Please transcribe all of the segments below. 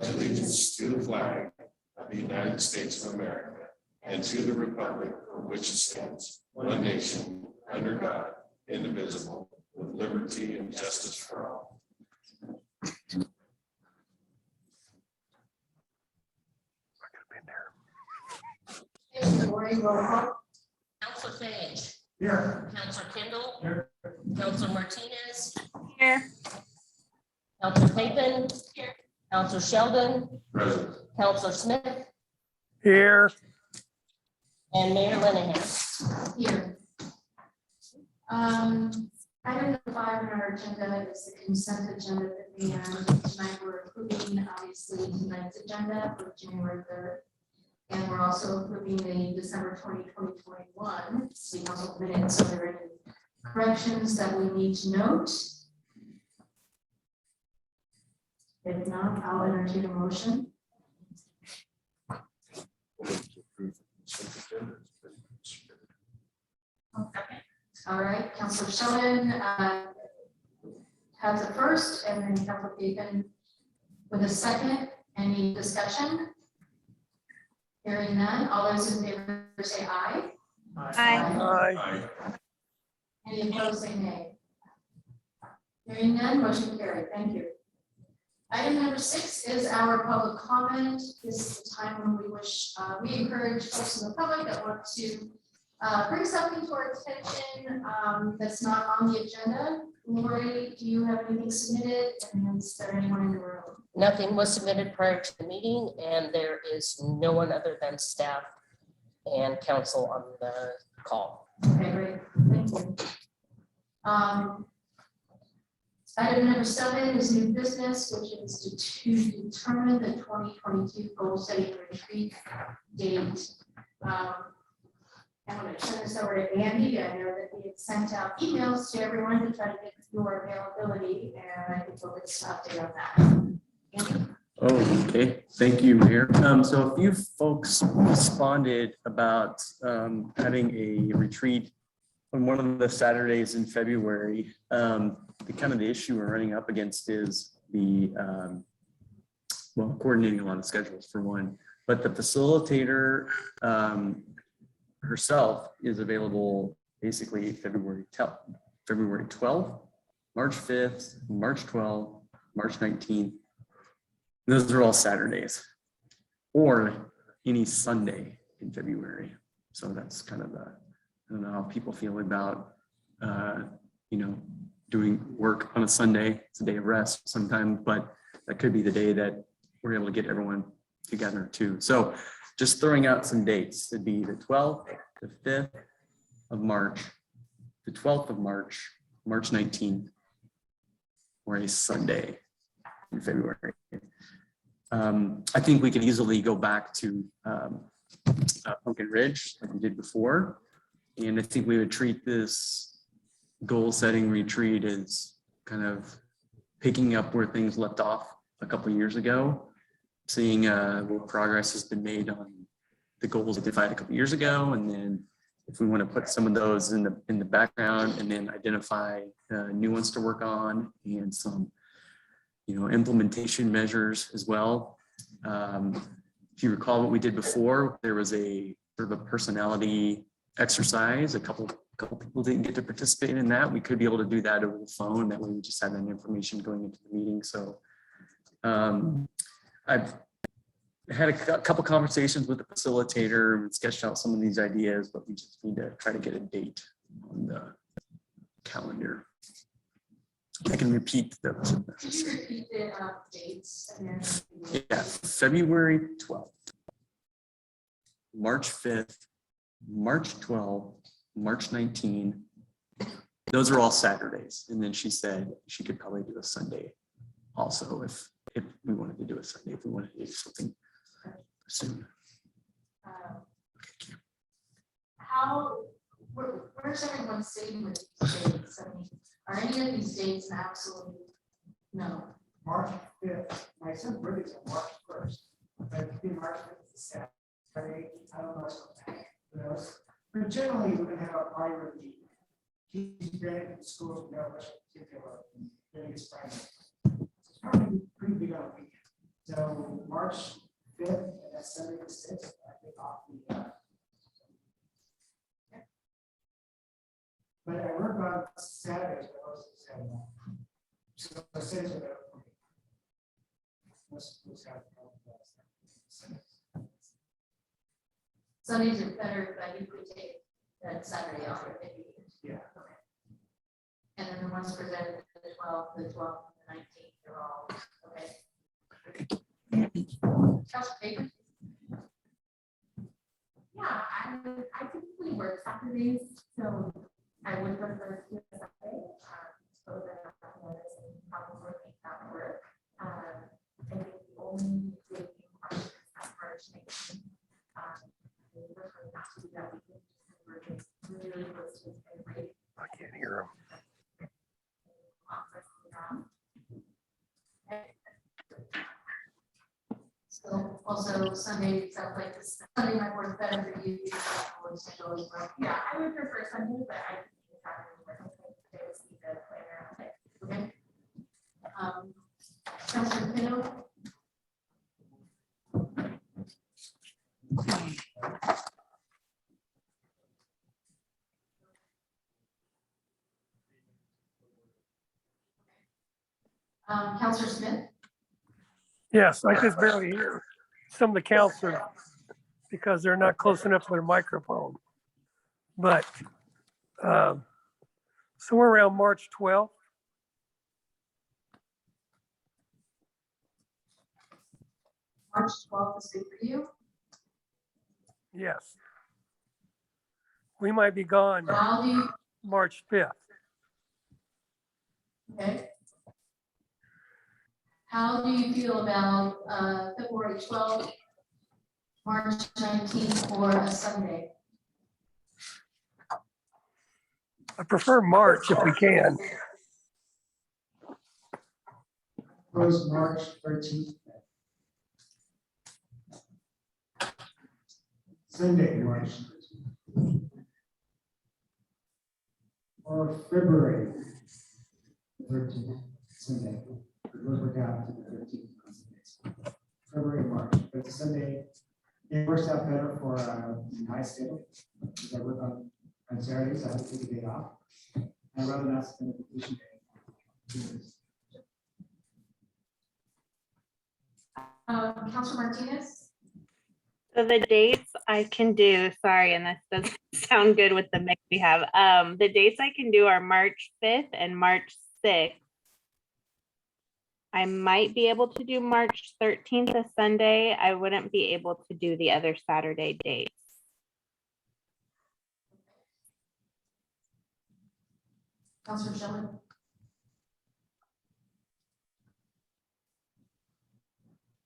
allegiance to the flag of the United States of America and to the republic for which it stands, one nation, under God, indivisible, with liberty and justice for all. Good morning, roll call. Counselor Page. Here. Counselor Kendall. Here. Counselor Martinez. Here. Counselor Capen. Here. Counselor Sheldon. Present. Counselor Smith. Here. And Mayor Linehan. Here. Item number 5 on our agenda is the consent agenda that we have tonight. We're approving, obviously, tonight's agenda for January 3rd. And we're also approving the December 2021 city council minutes. Are there any corrections that we need to note? If not, I'll entertain a motion. All right, Councilor Sheldon has a first, and then Councilor Capen with a second. Any discussion? Hearing none, all those in favor say aye. Aye. Any opposed say nay. Hearing none, motion carried. Thank you. Item number 6 is our public comment. This is the time when we encourage folks in the public that want to bring something to our attention that's not on the agenda. Lori, do you have anything submitted? And is there anyone in the room? Nothing was submitted prior to the meeting, and there is no one other than staff and council on the call. Okay, great. Thank you. Item number 7 is new business, which is to determine the 2022 goal setting retreat date. I'm going to turn this over to Andy. I know that we had sent out emails to everyone to try to get your availability, and I think we'll get some update on that. Andy? Oh, okay. Thank you, Mayor. So a few folks responded about having a retreat on one of the Saturdays in February. The issue we're running up against is the coordinating a lot of schedules for one, but the facilitator herself is available basically February 12th, March 5th, March 12th, March 19th. Those are all Saturdays or any Sunday in February. So that's kind of I don't know how people feel about, doing work on a Sunday. It's a day of rest sometimes, but that could be the day that we're able to get everyone together too. So just throwing out some dates. It'd be the 12th, the 5th of March, the 12th of March, March 19th, or a Sunday in February. I think we could easily go back to Pumpkin Ridge like we did before. And I think we would treat this goal setting retreat as kind of picking up where things left off a couple of years ago, seeing what progress has been made on the goals identified a couple of years ago. And then if we want to put some of those in the background and then identify new ones to work on and some implementation measures as well. If you recall what we did before, there was a sort of a personality exercise. A couple people didn't get to participate in that. We could be able to do that over the phone. That way we just have that information going into the meeting. So I've had a couple conversations with the facilitator and sketched out some of these ideas, but we just need to try to get a date on the calendar. I can repeat those. Could you repeat the dates? And then Yeah, February 12th, March 5th, March 12th, March 19th. Those are all Saturdays. And then she said she could probably do a Sunday also if we wanted to do a Sunday, if we wanted to do something soon. Where's everyone sitting with these dates? I mean, are any of these dates an absolute no? March 5th, my son birthday's on March 1st. But March 5th is Saturday. I don't know. But generally, we're going to have a prior meeting. He's been in schools, we have a particular, then it's Friday. So it's probably pretty big on a weekend. So March 5th, and that's Sunday the 6th, I think off the. But I work on Saturdays, but most of Saturday. So the Saturdays are better for me. Most of the Saturdays. Sundays are better, but you could take that Saturday off if you need. Yeah. Okay. And then the ones presented, the 12th, the 19th, they're all, okay. Council Payton? Yeah, I typically work Saturdays, so I would prefer to do a Sunday. So that I can probably make that work. I think the only big question is that March 19th. I would prefer not to do that weekend, just because we're getting really close to the break. I can't hear him. So also Sunday, sounds like this Sunday might work better for you. Yeah, I would prefer Sunday, but I think it's Saturday work. I just need to play around with it. Okay. Councilor Pino? Councilor Smith? Yes, I just barely hear some of the counselors because they're not close enough to their microphone. But somewhere around March 12th, March 12th is good for you. yes. We might be gone How do you, March 5th. okay. How do you feel about February 12th, March 19th, or a Sunday? I prefer March if we can. Propose March 13th. Sunday, March 13th. Or February 13th, Sunday. Those work out to the 13th on Sundays. February, March, but it's a Sunday. It works out better for my schedule. Because I work on Saturdays, I have to take a day off. I'd rather not spend a vacation day. Councilor Martinez? So the dates I can do, sorry, and this doesn't sound good with the mix we have. The dates I can do are March 5th and March 6th. I might be able to do March 13th, a Sunday. I wouldn't be able to do the other Saturday dates. Councilor Shelley?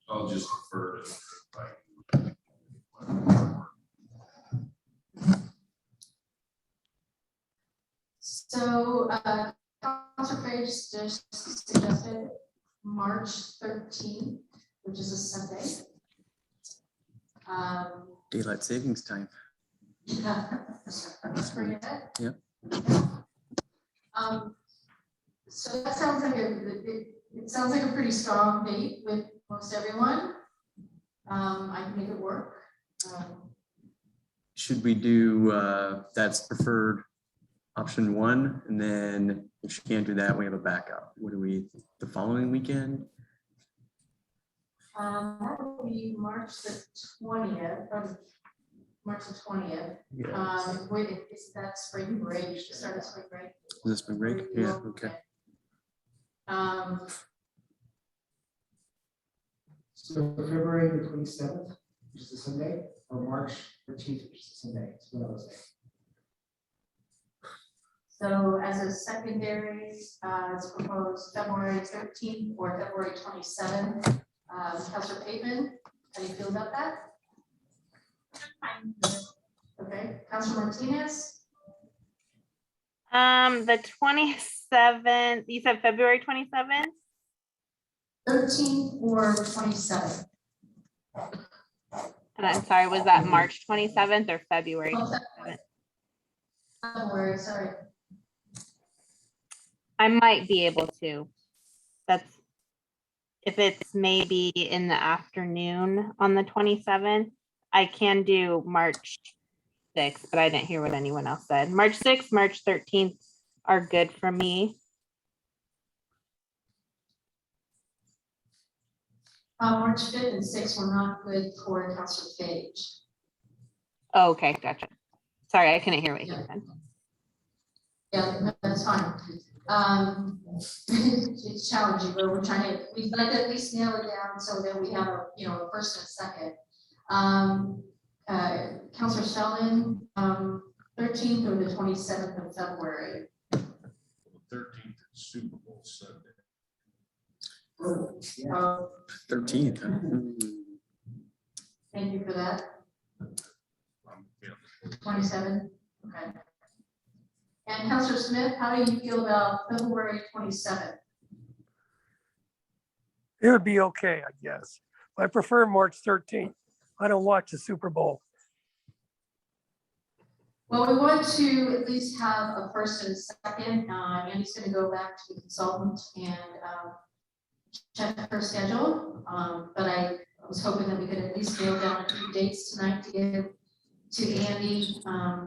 I'll just refer to So, Councilor Page just suggested March 13th, which is a Sunday. Daylight savings time. Spring ahead. Yep. So that sounds like it sounds like a pretty strong date with most everyone. I can make it work. Should we do, that's preferred option one, and then if you can't do that, we have a backup. What do we, the following weekend? That will be March the 20th, or March the 20th. Yeah. Wait, is that spring break, the start of spring break? Is this spring break? Yeah, okay. So February the 27th, which is a Sunday, or March 13th, which is a Sunday. It's one of those days. So as a secondary, it's proposed February 13th or February 27th. Councilor Payton, how do you feel about that? Okay, Councilor Martinez, The 27th, you said February 27th? 13th or 27th? And I'm sorry, was that March 27th or February? Oh, February, sorry. I might be able to. That's, if it's maybe in the afternoon on the 27th, I can do March 6th, but I didn't hear what anyone else said. March 6th, March 13th are good for me. March 5th and 6th were not good for Councilor Page. Oh, okay, gotcha. Sorry, I couldn't hear what you Yeah. said. Yeah, no, that's fine. It's challenging, but we'd like to at least nail it down so that we have a, you know, a first and a second. Councilor Sheldon, 13th or the 27th of February. 13th is Super Bowl Sunday. 13th. Thank you for that. I'm feeling- 27, okay. And Councilor Smith, how do you feel about February 27th? It would be okay, I guess. I prefer March 13th. I don't watch the Super Bowl. Well, we want to at least have a first and a second. Andy's going to go back to the consultant and check her schedule. But I was hoping that we could at least nail down a few dates tonight to give to Andy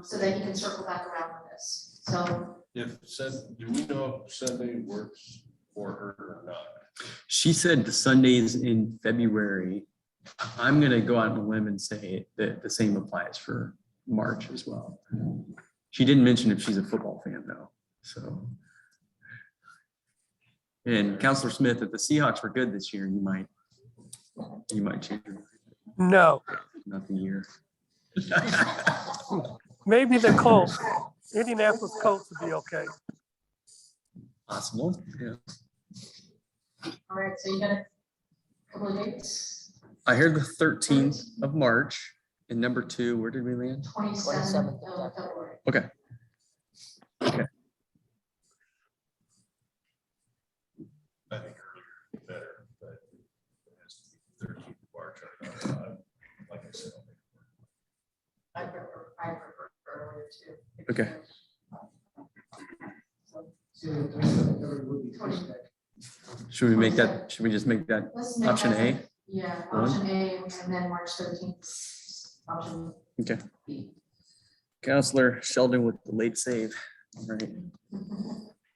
so that he can circle back around with this. So Do we know if Sunday works for her or not? She said the Sundays in February. I'm gonna go out on a limb and say that the same applies for March as well. She didn't mention if she's a football fan though, so. And Counselor Smith, if the Seahawks were good this year, you might change your mind. No, Not the year. maybe the Colts. Indianapolis Colts would be okay. Possible, yeah. all right, so you got a couple of dates. I heard the 13th of March and number 2, where did we land? 27th of February. Okay. I think earlier better, but it has to be 13th of March. Like I said. I prefer earlier too. Okay. Should we make that, should we just make that Let's make option that- A? Yeah, One. option A, and then March 13th, option Okay. B. Counselor Sheldon with the late save. All right.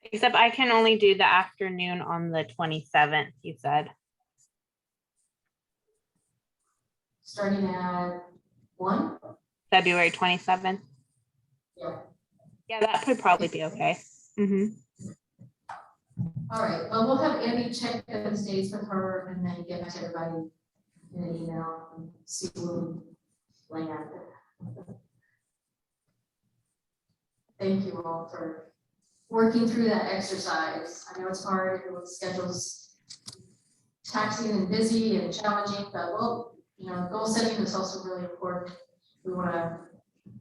Except I can only do the afternoon on the 27th, you said. Starting at 1? February 27th. Yeah. Yeah, that could probably be okay. Mhm. All right, well, we'll have Andy check those dates with her and then get back to everybody in an email and see where we land. Thank you all for working through that exercise. I know it's hard, the schedule's taxing and busy and challenging, but well, you know, goal setting is also really important. We want to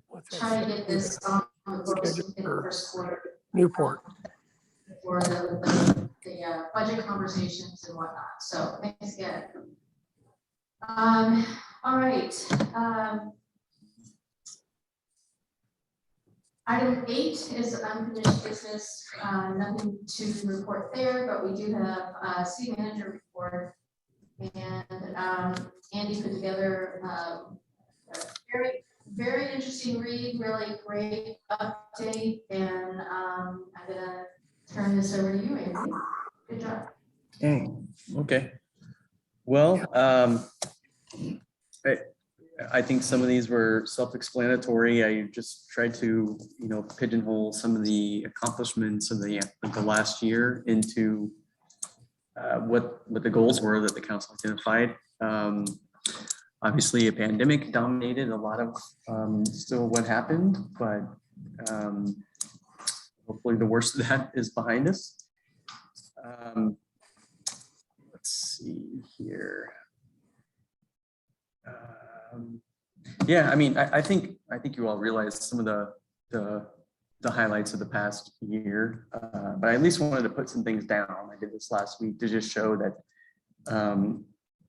What's try to that? get this on the books in the first quarter Newport. for the budget conversations and whatnot. So thanks again. All right. Item 8 is unfinished business. Nothing to report there, but we do have a city manager report. And Andy put together a very, very interesting read, really great update. And I'm gonna turn this over to you, Andy. Good job. Okay. Well, I think some of these were self-explanatory. I just tried to, pigeonhole some of the accomplishments of the last year into what the goals were that the council identified. Obviously, a pandemic dominated a lot of still what happened, but hopefully the worst of that is behind us. Let's see here. Yeah, I mean, I think you all realize some of the highlights of the past year, but I at least wanted to put some things down. I did this last week to just show that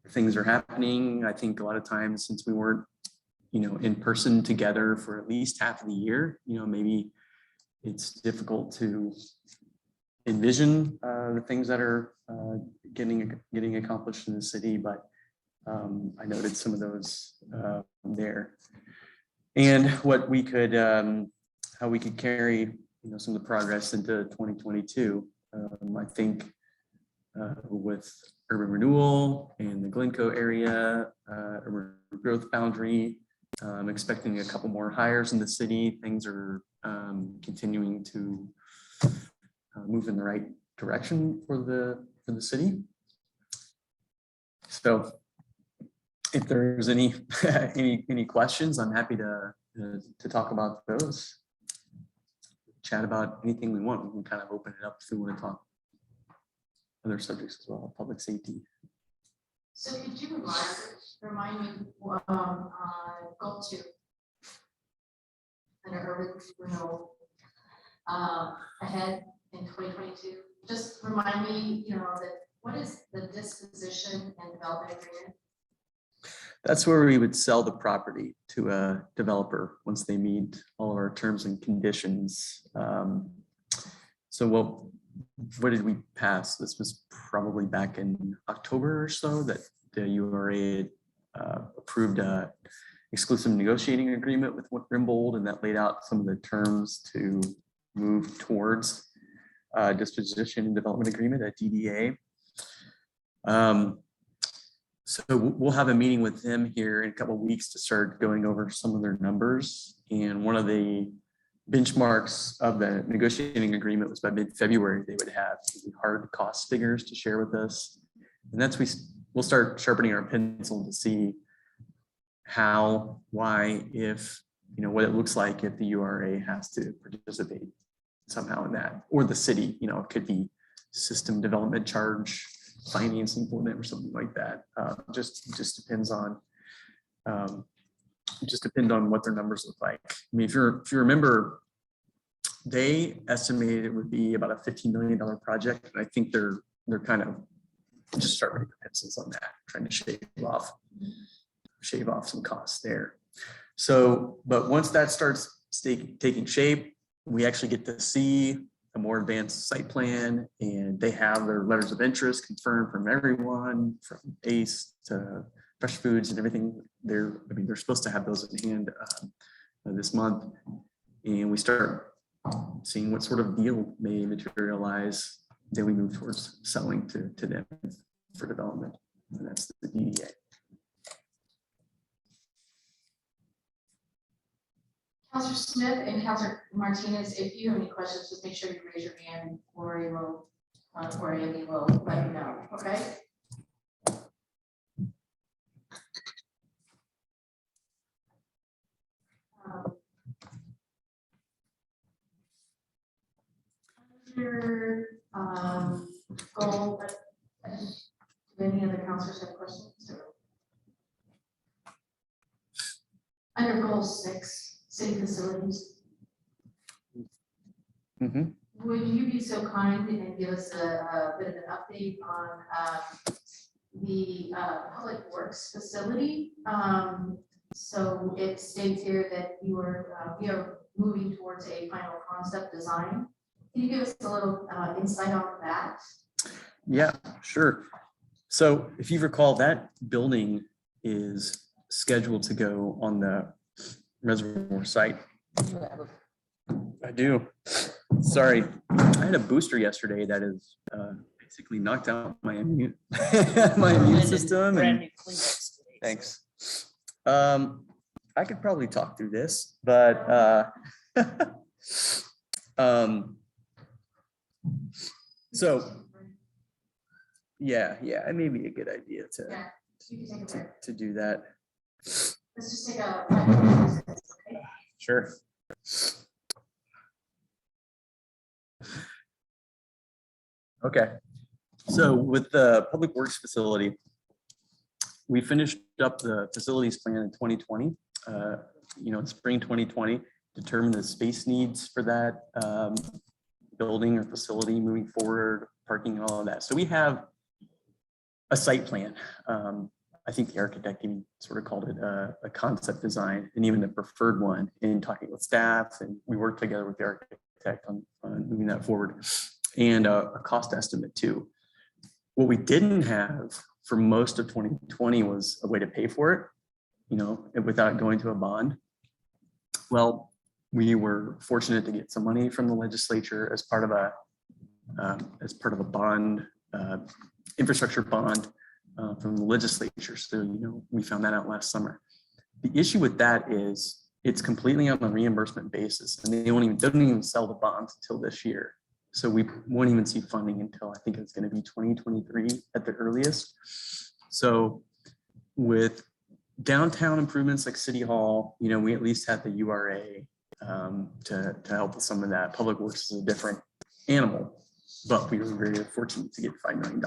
things are happening. I think a lot of times since we weren't, in person together for at least half of the year, maybe it's difficult to envision the things that are getting accomplished in the city, but I noted some of those there. And what we could, how we could carry, some of the progress into 2022. I think with urban renewal in the Glencoe area, urban growth boundary, expecting a couple more hires in the city. Things are continuing to move in the right direction for the city. So if there's any any questions, I'm happy to talk about those. Chat about anything we want. We can kind of open it up if we want to talk other subjects as well, public safety. So could you remind me, goal 2 under urban renewal ahead in 2022? Just remind me, that what is the disposition and development agreement? That's where we would sell the property to a developer once they meet all of our terms and conditions. So what did we pass? This was probably back in October or so that the URA approved a exclusive negotiating agreement with Rimbold, and that laid out some of the terms to move towards disposition and development agreement at DDA. So we'll have a meeting with them here in a couple of weeks to start going over some of their numbers. And one of the benchmarks of the negotiating agreement was by mid-February, they would have hard cost figures to share with us. And that's we'll start sharpening our pencil to see how, why, if, what it looks like if the URA has to participate somehow in that, or the city, it could be system development charge, financing for them or something like that. Just depends on what their numbers look like. I mean, if you remember, they estimated it would be about a $15 million project, and I think they're kind of just sharpening their pencils on that, trying to shave off some costs there. So, but once that starts taking shape, we actually get to see a more advanced site plan, and they have their letters of interest confirmed from everyone, from ACE to Fresh Foods and everything. They're supposed to have those in hand this month, and we start seeing what sort of deal may materialize. Then we move towards selling to them for development, and that's the DDA. Councilor Smith and Councilor Martinez, if you have any questions, just make sure you raise your hand, or Andy will let you know, okay? Under goal, do any other councilors have questions? Under goal 6. City facilities. Would you be so kind and give us a bit of an update on the public works facility? So it states here that we are moving towards a final concept design. Can you give us a little insight on that? Yeah, sure. So if you recall, that building is scheduled to go on the reservoir site. I do. Sorry, I had a booster yesterday that is basically knocked out my immune system. And, thanks. I could probably talk through this, but so yeah, it may be a good idea to do that. Let's just take a 5 minute recess, okay? Sure. Okay, so with the public works facility, we finished up the facilities plan in 2020. In spring 2020, determined the space needs for that building or facility moving forward, parking and all of that. So we have a site plan. I think the architect even sort of called it a concept design, and even the preferred one, in talking with staff, and we worked together with the architect on moving that forward. and a cost estimate too. What we didn't have for most of 2020 was a way to pay for it, without going to a bond. Well, we were fortunate to get some money from the legislature as part of a bond, infrastructure bond from the legislature. So, we found that out last summer. The issue with that is it's completely on a reimbursement basis, and they don't even sell the bonds until this year. So we won't even see funding until I think it's going to be 2023 at the earliest. So with downtown improvements like City Hall, we at least had the URA to help with some of that. Public Works is a different animal, but we were very fortunate to get $5 million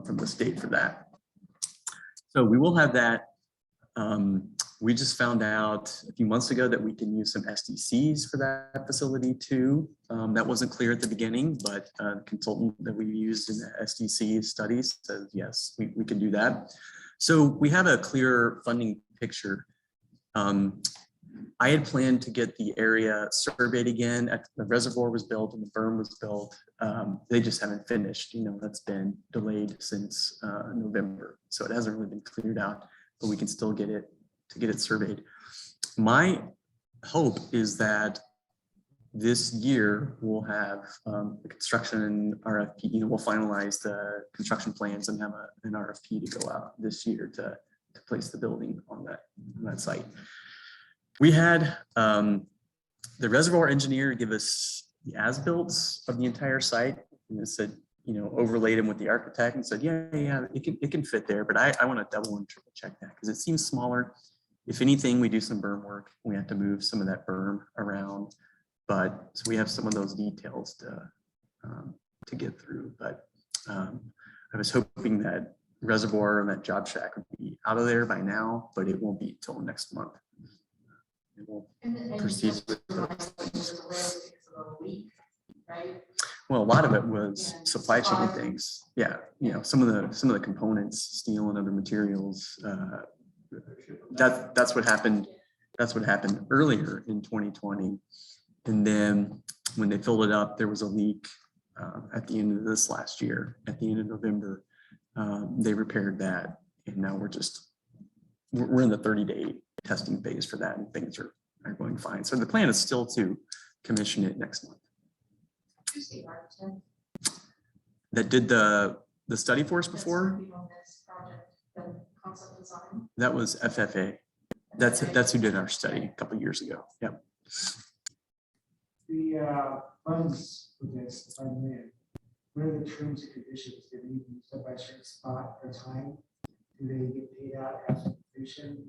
from the state for that. So we will have that. We just found out a few months ago that we can use some SDCs for that facility too. That wasn't clear at the beginning, but the consultant that we used in the SDC studies says, yes, we can do that. So we have a clear funding picture. I had planned to get the area surveyed again. The reservoir was built and the berm was built. They just haven't finished. That's been delayed since November. So it hasn't really been cleared out, but we can still get it surveyed. My hope is that this year we'll have the construction RFP, we'll finalize the construction plans and have an RFP to go out this year to place the building on that site. We had the reservoir engineer give us the as-builts of the entire site, and it said, overlaid them with the architect and said, yeah, it can fit there, but I want to double and triple check that because it seems smaller. If anything, we do some berm work. We have to move some of that berm around, but so we have some of those details to get through. But I was hoping that reservoir and that job shack would be out of there by now, but it won't be till next month. It won't proceed with well, a lot of it was supply chain things. Yeah, some of the components, steel and other materials. That's what happened. That's what happened earlier in 2020. And then when they filled it up, there was a leak at the end of this last year, at the end of November. They repaired that, and now we're in the 30-day testing phase for that, and things are going fine. So the plan is still to commission it next month. That did the study for us before? That was FFA. That's who did our study a couple of years ago. Yep. The funds for this, $5 million, what are the terms and conditions? Do they need to be set by a certain spot or time? Do they get paid out after completion?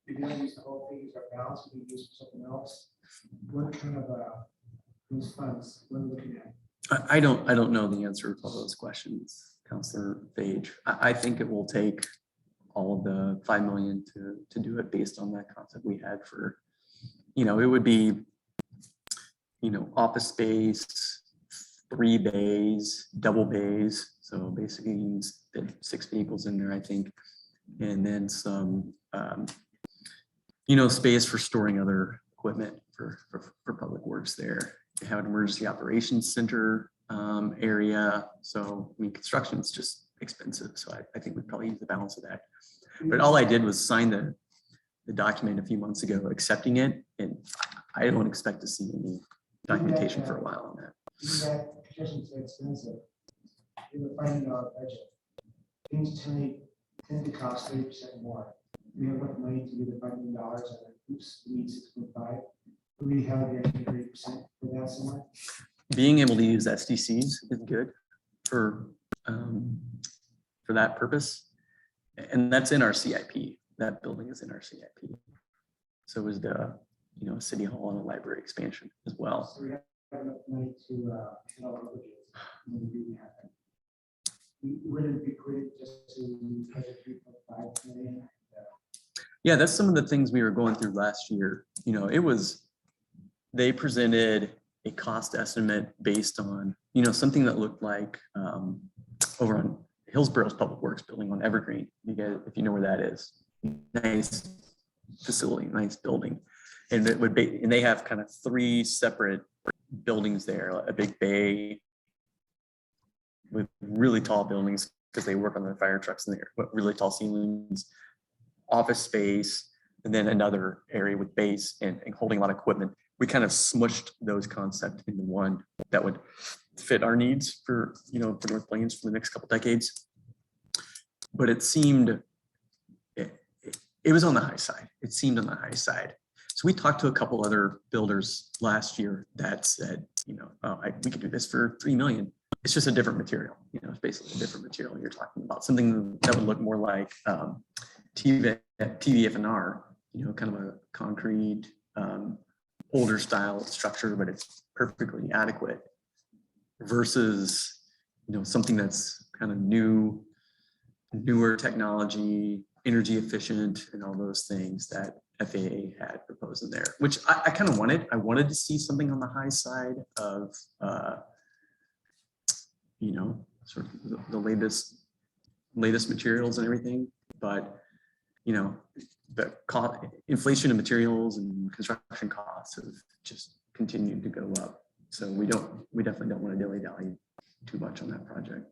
If you don't use the whole thing as our balance, we can use for something else. What kind of those funds, what are we looking at? I don't know the answer to all those questions, Councilor Page. I think it will take all of the $5 million to do it based on that concept we had for, it would be, office space, 3 bays, double bays. So basically you can fit 6 vehicles in there, I think. And then some, space for storing other equipment for public works there. They have an emergency operations center area. So, construction is just expensive. So I think we'd probably use the balance of that. But all I did was sign the document a few months ago, accepting it. And I don't expect to see any documentation for a while on that. That construction is so expensive. In the $5 million budget, things tend to cost 30% more. We have enough money to do the $5 million and then oops, we need 6.5. Do we have the extra 30% for that somewhere? Being able to use SDCs is good for that purpose. And that's in our CIP. That building is in our CIP. So is the City Hall and a library expansion as well. So we have enough money to handle our budget when we do that. Would it be great just to budget 3.5 million? Yeah, that's some of the things we were going through last year. They presented a cost estimate based on, something that looked like over on Hillsborough's Public Works building on Evergreen. You guys, if you know where that is, nice facility, nice building. And it would be, and they have kind of 3 separate buildings there, a big bay, with really tall buildings because they work on the fire trucks in there, but really tall ceilings, office space, and then another area with base and holding a lot of equipment. We kind of smushed those concepts into one that would fit our needs for, for North Plains for the next couple decades. But it seemed, it was on the high side. It seemed on the high side. So we talked to a couple other builders last year that said, we could do this for $3 million. It's just a different material. It's basically a different material. You're talking about something that would look more like TVF&R, kind of a concrete, older style structure, but it's perfectly adequate versus, something that's kind of newer technology, energy efficient, and all those things that FAA had proposed in there, which I kind of wanted. I wanted to see something on the high side of, sort of the latest materials and everything. But, the inflation of materials and construction costs have just continued to go up. So we definitely don't want to dilly-dally too much on that project.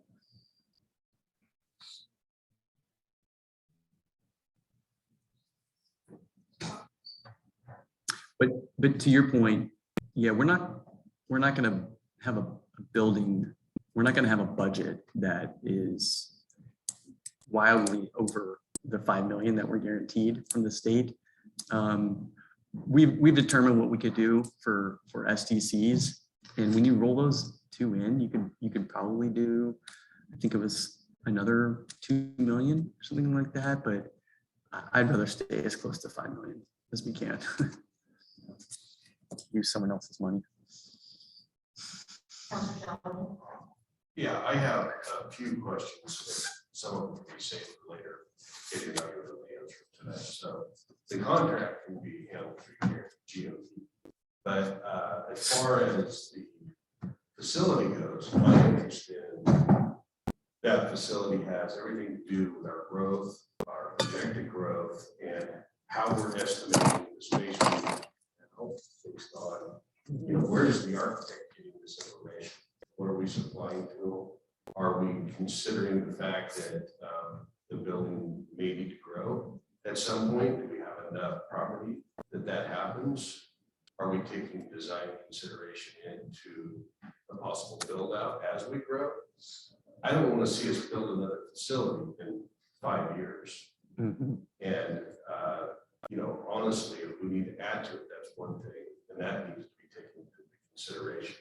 But to your point, yeah, we're not going to have a building. We're not going to have a budget that is wildly over the $5 million that we're guaranteed from the state. We've determined what we could do for STCs, and when you roll those two in, you could probably do, I think it was another 2 million or something like that. But I'd rather stay as close to 5 million as we can. Use someone else's money. Yeah, I have a few questions. Some of them will be saved for later, if you're not going to answer today. So the contract can be handled through your GOP. But as far as the facility goes, my interest in that facility has everything to do with our growth, our projected growth, and how we're estimating the space we need, and hopefully based on, where is the architect getting this information? What are we supplying to them? Are we considering the fact that the building may need to grow at some point? Do we have enough property that happens? Are we taking design consideration into a possible build out as we grow? I don't want to see us build another facility in 5 years. Mm-hmm. And, honestly, if we need to add to it, that's one thing, and that needs to be taken into consideration.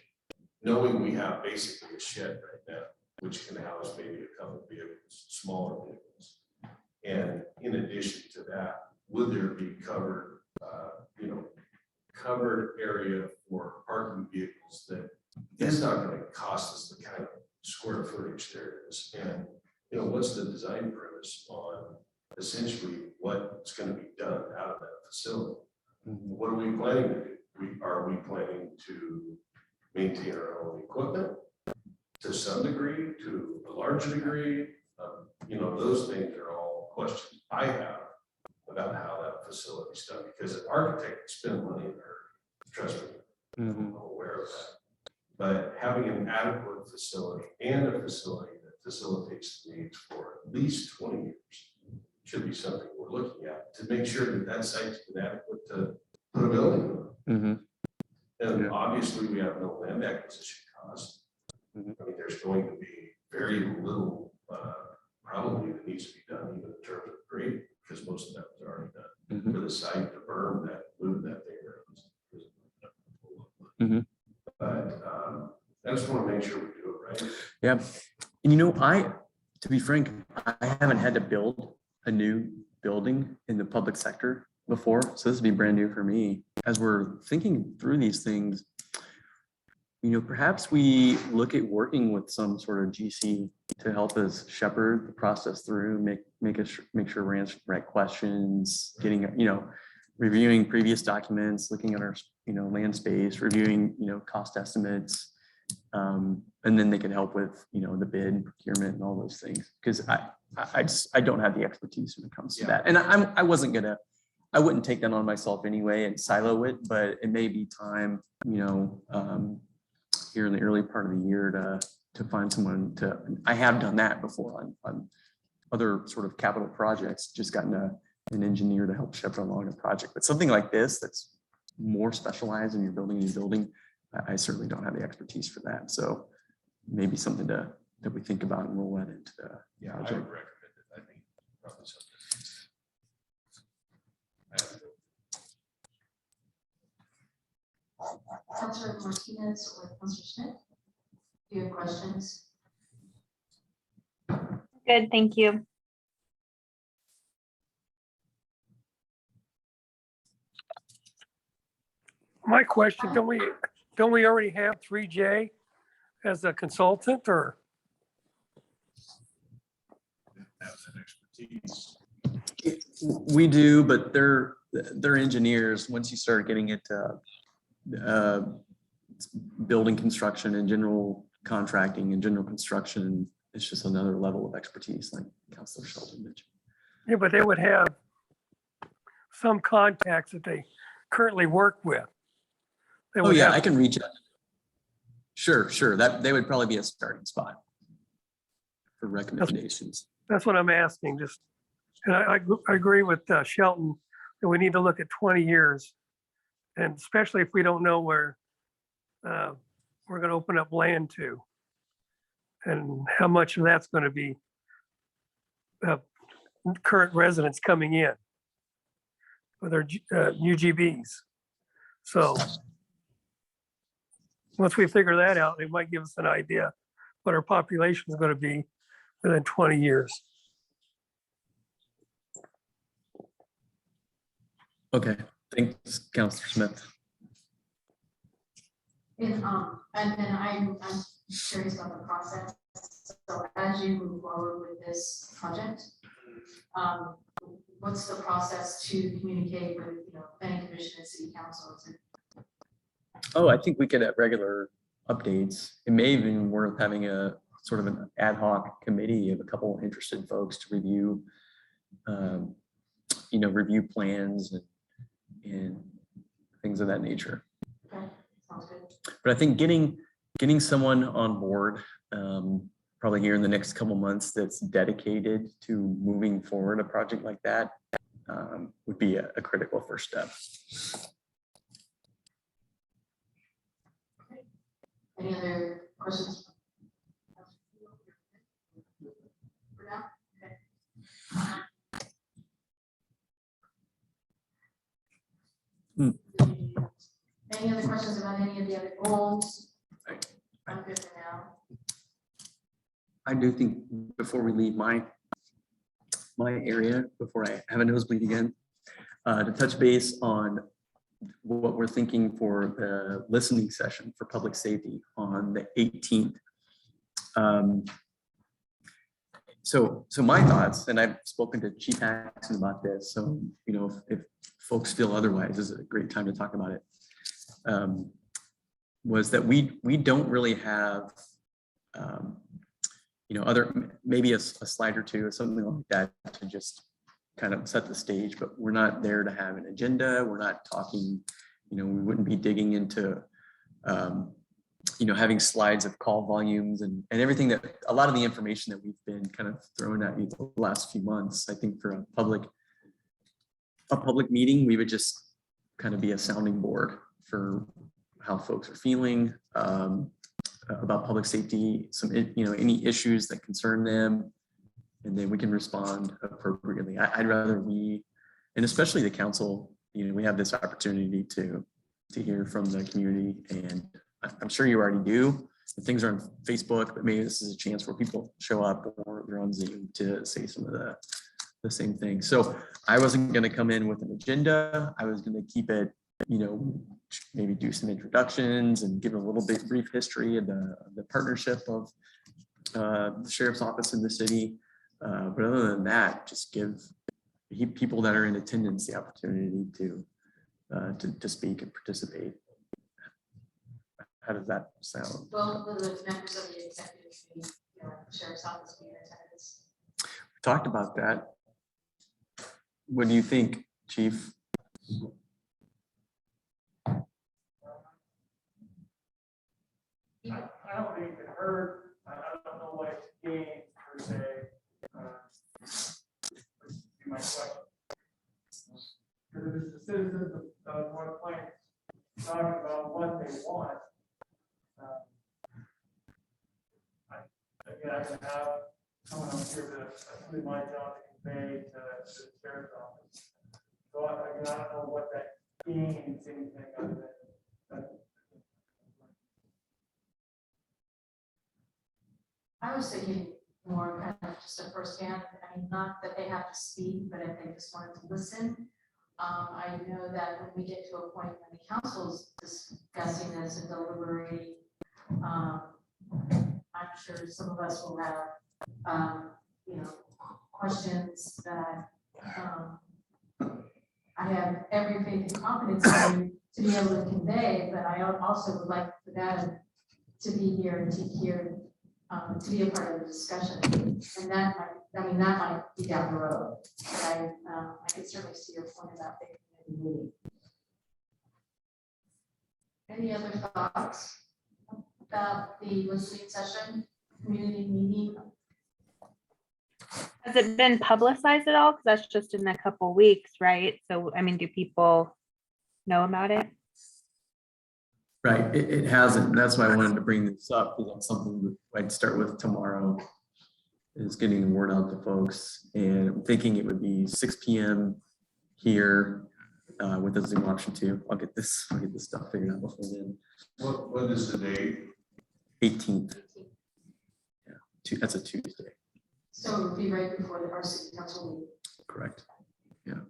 Knowing we have basically a shed right now, which can house maybe a couple of vehicles, smaller vehicles. And in addition to that, would there be covered area for parking vehicles that it's not going to cost us the kind of square footage there is? And, what's the design premise on essentially what's going to be done out of that facility? Mm-hmm. What are we planning to do? Are we planning to maintain our own equipment to some degree, to a larger degree? Those things are all questions I have about how that facility is done, because an architect spends money in there. Trust me, Mm-hmm. I'm aware of that. But having an adequate facility and a facility that facilitates the needs for at least 20 years should be something we're looking at to make sure that that site's inadequate to put a building on. Mm-hmm. And Yeah. obviously, we have no land acquisition cost. Mhm. I mean, there's going to be very little, probably that needs to be done, even in terms of grade, because most of that was already done. Mhm. For the site to berm that, move that thing around. Mhm. But I just want to make sure we do it right. Yeah. And to be frank, I haven't had to build a new building in the public sector before. So this would be brand new for me. As we're thinking through these things, perhaps we look at working with some sort of GC to help us shepherd the process through, make sure we're answering the right questions, getting, reviewing previous documents, looking at our, land space, reviewing, cost estimates. And then they can help with, the bid procurement and all those things. Because I don't have the expertise when it comes to that. And I wouldn't take that on myself anyway and silo it, but it may be time, here in the early part of the year to to find someone to, I have done that before on other sort of capital projects, just gotten an engineer to help shepherd along a project. But something like this, that's more specialized and you're building a new building, I certainly don't have the expertise for that. So maybe something that we think about and roll that into the Yeah, I would project. recommend it. I think probably something. Councilor Martinez or Councilor Smith? Do you have questions? Good, thank you. My question, don't we already have 3J as a consultant or? Have that expertise. We do, but they're engineers. Once you start getting into building construction and general contracting and general construction, it's just another level of expertise, like Councilor Shelton mentioned. Yeah, but they would have some contacts that they currently work with. They Oh would yeah, have- I can reach out. Sure. That they would probably be a starting spot for recommendations. That's what I'm asking, just, and I agree with Shelton that we need to look at 20 years. And especially if we don't know where we're gonna open up land to. And how much of that's gonna be current residents coming in with their UGBs. So once we figure that out, it might give us an idea what our population is gonna be within 20 years. Okay, thanks, Councilor Smith. And then I'm curious about the process. So as you move forward with this project, what's the process to communicate with, planning commission and city councils? Oh, I think we could have regular updates. It may even be worth having a sort of an ad hoc committee of a couple interested folks to review, review plans and things of that nature. Okay, sounds good. But I think getting someone on board, probably here in the next couple months, that's dedicated to moving forward a project like that, would be a critical first step. Any other questions? For now? Okay. Any other questions about any of the other goals? I'm good for now. I do think before we leave my area, before I have a nosebleed again, to touch base on what we're thinking for the listening session for public safety on the 18th. So my thoughts, and I've spoken to Chief Axon about this, so if folks feel otherwise, this is a great time to talk about it. Was that we don't really have maybe a slide or two or something like that to just kind of set the stage, but we're not there to have an agenda. We're not talking, we wouldn't be digging into having slides of call volumes and everything, that a lot of the information that we've been kind of throwing at you the last few months. I think for a public meeting, we would just kind of be a sounding board for how folks are feeling about public safety, any issues that concern them, and then we can respond appropriately. I'd rather we, and especially the council, we have this opportunity to hear from the community, and I'm sure you already do. Things are on Facebook, but maybe this is a chance where people show up or they're on Zoom to say some of the same things. So I wasn't going to come in with an agenda. I was going to keep it, maybe do some introductions and give a little bit brief history of the partnership of the sheriff's office in the city. But other than that, just give people that are in attendance the opportunity to speak and participate. How does that sound? Well, the members of the executive committee, sheriff's office being in attendance. We talked about that. What do you think, Chief? I don't think it hurt, question. Because if it's the citizens of North Plains talking about what they want, again, I can have someone else here that it's really my job to convey to the sheriff's office. So I don't know what that gains anything other than. I was thinking more kind of just a firsthand, I mean, not that they have to speak, but if they just wanted to listen. I know that when we get to a point when the council's discussing this and deliberating, I'm sure some of us will have, questions that, I have every faith and confidence in to be able to convey, but I also would like for that to be here and to hear, to be a part of the discussion. And that might be down the road, but I can certainly see your point about the community meeting. Any other thoughts about the listening session, community meeting? Has it been publicized at all? Because that's just in a couple weeks, right? So, I mean, do people know about it? Right, it hasn't. That's why I wanted to bring this up, because that's something that I'd start with tomorrow, is getting the word out to folks. And I'm thinking it would be 6 p.m. here with a Zoom option too. I'll get this stuff figured out before then. What is the date? 18th. Yeah, that's a Tuesday. So it would be right before our city council meeting. Correct. Yeah.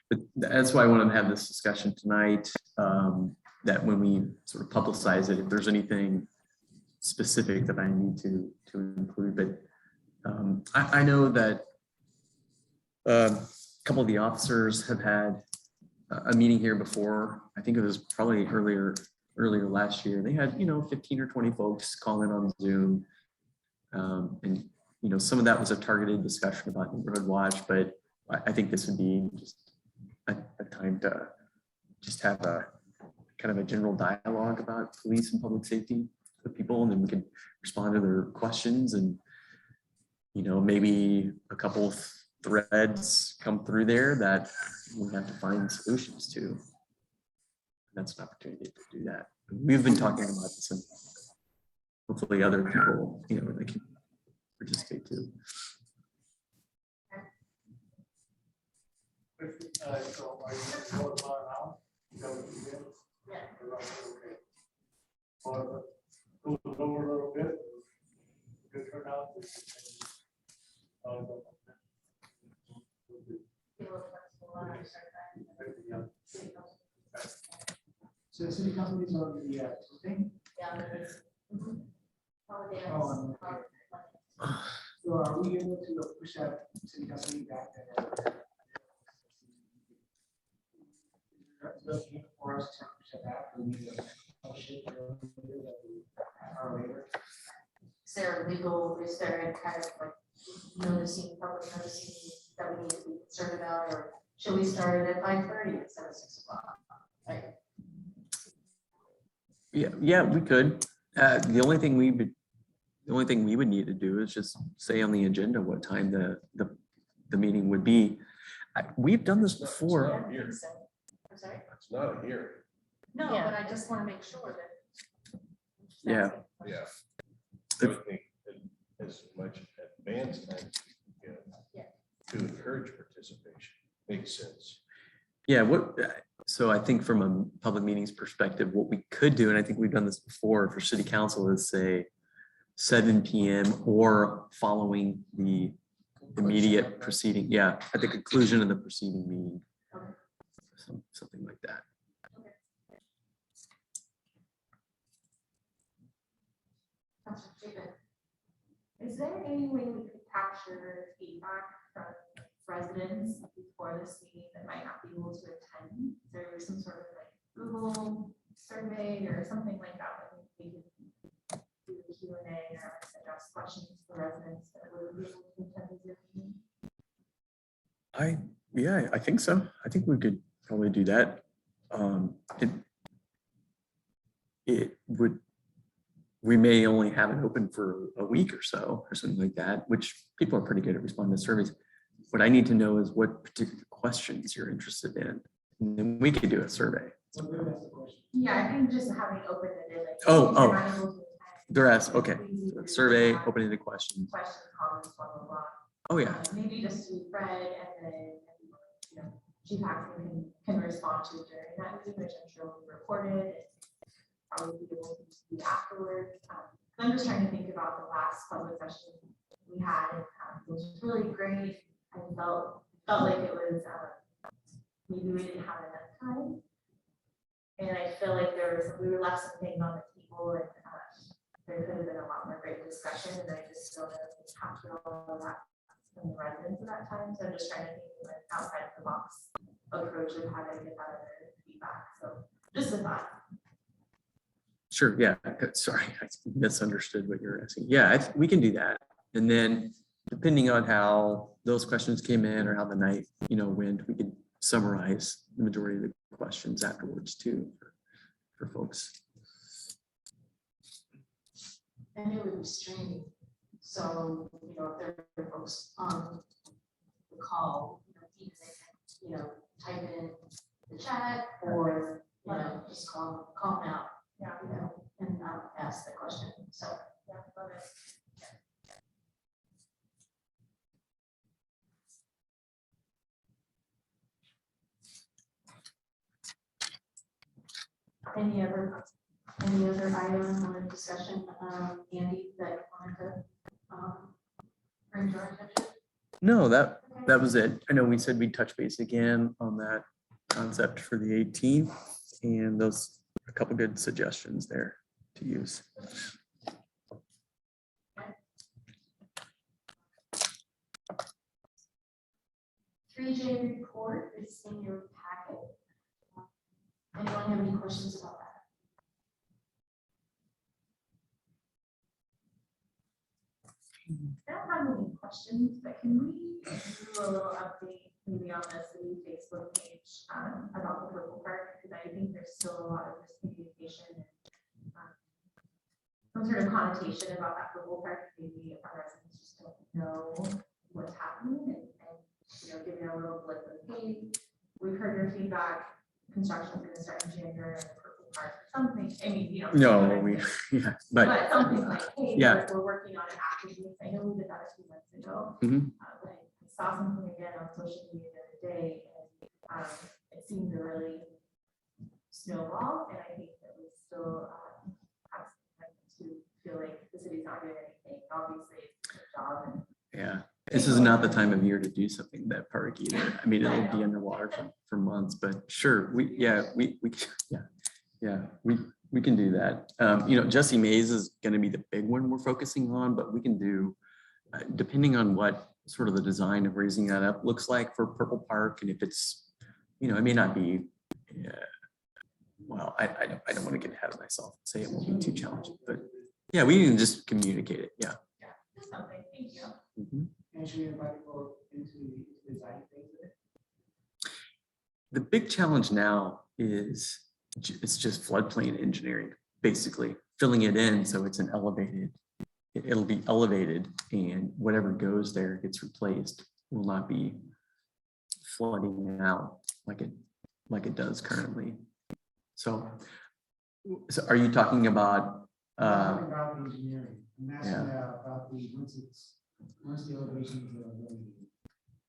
But that's why I wanted to have this discussion tonight, that when we sort of publicize it, if there's anything specific that I need to include, but I know that a couple of the officers have had a meeting here before. I think it was probably earlier last year. They had, 15 or 20 folks call in on Zoom. And, some of that was a targeted discussion about neighborhood watch, but I think this would be just a time to just have a kind of a general dialogue about police and public safety with people, and then we can respond to their questions, and maybe a couple of threads come through there that we have to find solutions to. And that's an opportunity to do that. We've been talking about this, and hopefully other people, they can participate too. So are you going to go about now? Is that what you did? Yeah. Okay. Or go over a little bit. Good turnout. So the city council is on the thing? Yeah, there is. Holiday. Oh, so are we able to push that city council meeting back then? Looking for us to push it back, we need to push it or later. Is there a kind of like public noticing that we need to be concerned about, or should we start it at 5:30 instead of 6 o'clock? Right. Yeah, we could. The only thing we would need to do is just say on the agenda what time the meeting would be. We've done this before. Here. I'm sorry? It's not a hearing. No, Yeah. but I just want to make sure that. Yeah. Yeah. So I think as much advance time as you can Yeah. to encourage participation makes sense. Yeah, so I think from a public meetings perspective, what we could do, and I think we've done this before for city council, is say 7 p.m. or following the immediate proceeding. Yeah, at the conclusion of the preceding meeting. Something like that. Is there any way we could capture feedback from residents before this meeting that might not be able to attend? Is there some sort of like Google survey or something like that that we could do a Q&A or address questions to the residents that would be able to attend the Zoom meeting? Yeah, I think so. I think we could probably do that. It would we may only have it open for a week or so or something like that, which people are pretty good at responding to surveys. What I need to know is what particular questions you're interested in. And then we could do a survey. Well, good, that's the question. Yeah, I think just having open it like. Oh, if you're not able to attend, They're asked, okay. please So either survey, chat, open ended questions. Questions, comments, blah, blah, blah. Oh, yeah. Maybe just to Fred and then, you know, Chief Hackman can respond to during that meeting, which I'm sure will be recorded. And probably be able to see afterwards. I'm just trying to think about the last public session we had. And, it was really great. I felt like it was, maybe we didn't have enough time. And I feel like we were left some things on the table and there could have been a lot more great discussion. And I just don't know if we captured all of that from the residents at that time. So I'm just trying to think of an outside the box approach of how to get that other feedback. So just a thought. Sure, yeah, sorry, I misunderstood what you're asking. Yeah, we can do that. And then depending on how those questions came in or how the night, went, we could summarize the majority of the questions afterwards too for folks. And it would be streaming. So, if there are folks on the call, either they can, type in the chat or, just call them out. Yeah, and ask the question. So, yeah, love it. Any other item or discussion, Andy, that you wanted to bring to our attention? No, that was it. I know we said we'd touch base again on that concept for the 18th, and those a couple good suggestions there to use. Three J report is in your packet. Anyone have any questions about that? I don't have any questions, but can we do a little update maybe on the city Facebook page about the Purple Park? Because I think there's still a lot of miscommunication and some sort of connotation about that Purple Park. Maybe our residents just don't know what's happening and giving a little blip of, hey, we've heard your feedback. Construction's going to start in January. Purple Park, something. I mean, No, but something like, hey, yeah. we're working on it actively. I know we did that a few months ago. Mhm. But I saw something again on social media the other day, and it seemed to really snowball. And I think that we still have some to feel like the city's not doing anything. Obviously, it's a job. And Yeah, this is not the time of year to do something in that park either. I mean, it'll be underwater for months, but sure, we can do that. Jesse Mays is going to be the big one we're focusing on, but we can do, depending on what sort of the design of raising that up looks like for Purple Park, and if it's, it may not be. Well, I don't want to get ahead of myself and say it won't be too challenging, but yeah, we can just communicate it. Yeah. yeah, just something. Thank you. Mhm. And should we invite people into the design phase of it? The big challenge now is it's just floodplain engineering, basically filling it in so it's it'll be elevated, and whatever goes there gets replaced, will not be flooding out like it does currently. So are you talking about Talking about the engineering, I'm asking yeah. about once the elevations are really,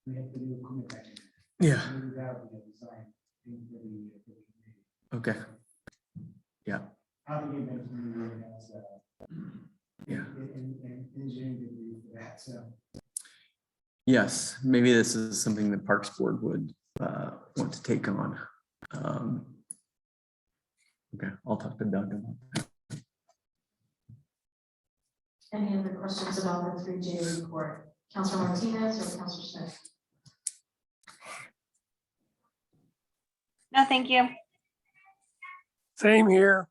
we have to do equipment back in. Yeah. Maybe that would be a design thing for the. Okay. Yeah. I think it makes me really has, Yeah. and engineering degree for that, so. Yes, maybe this is something that Parks Board would want to take on. Okay, I'll talk to Doug about that. Any other questions about the 3J report? Councilor Martinez or Councilor Smith? No, thank you. Same here.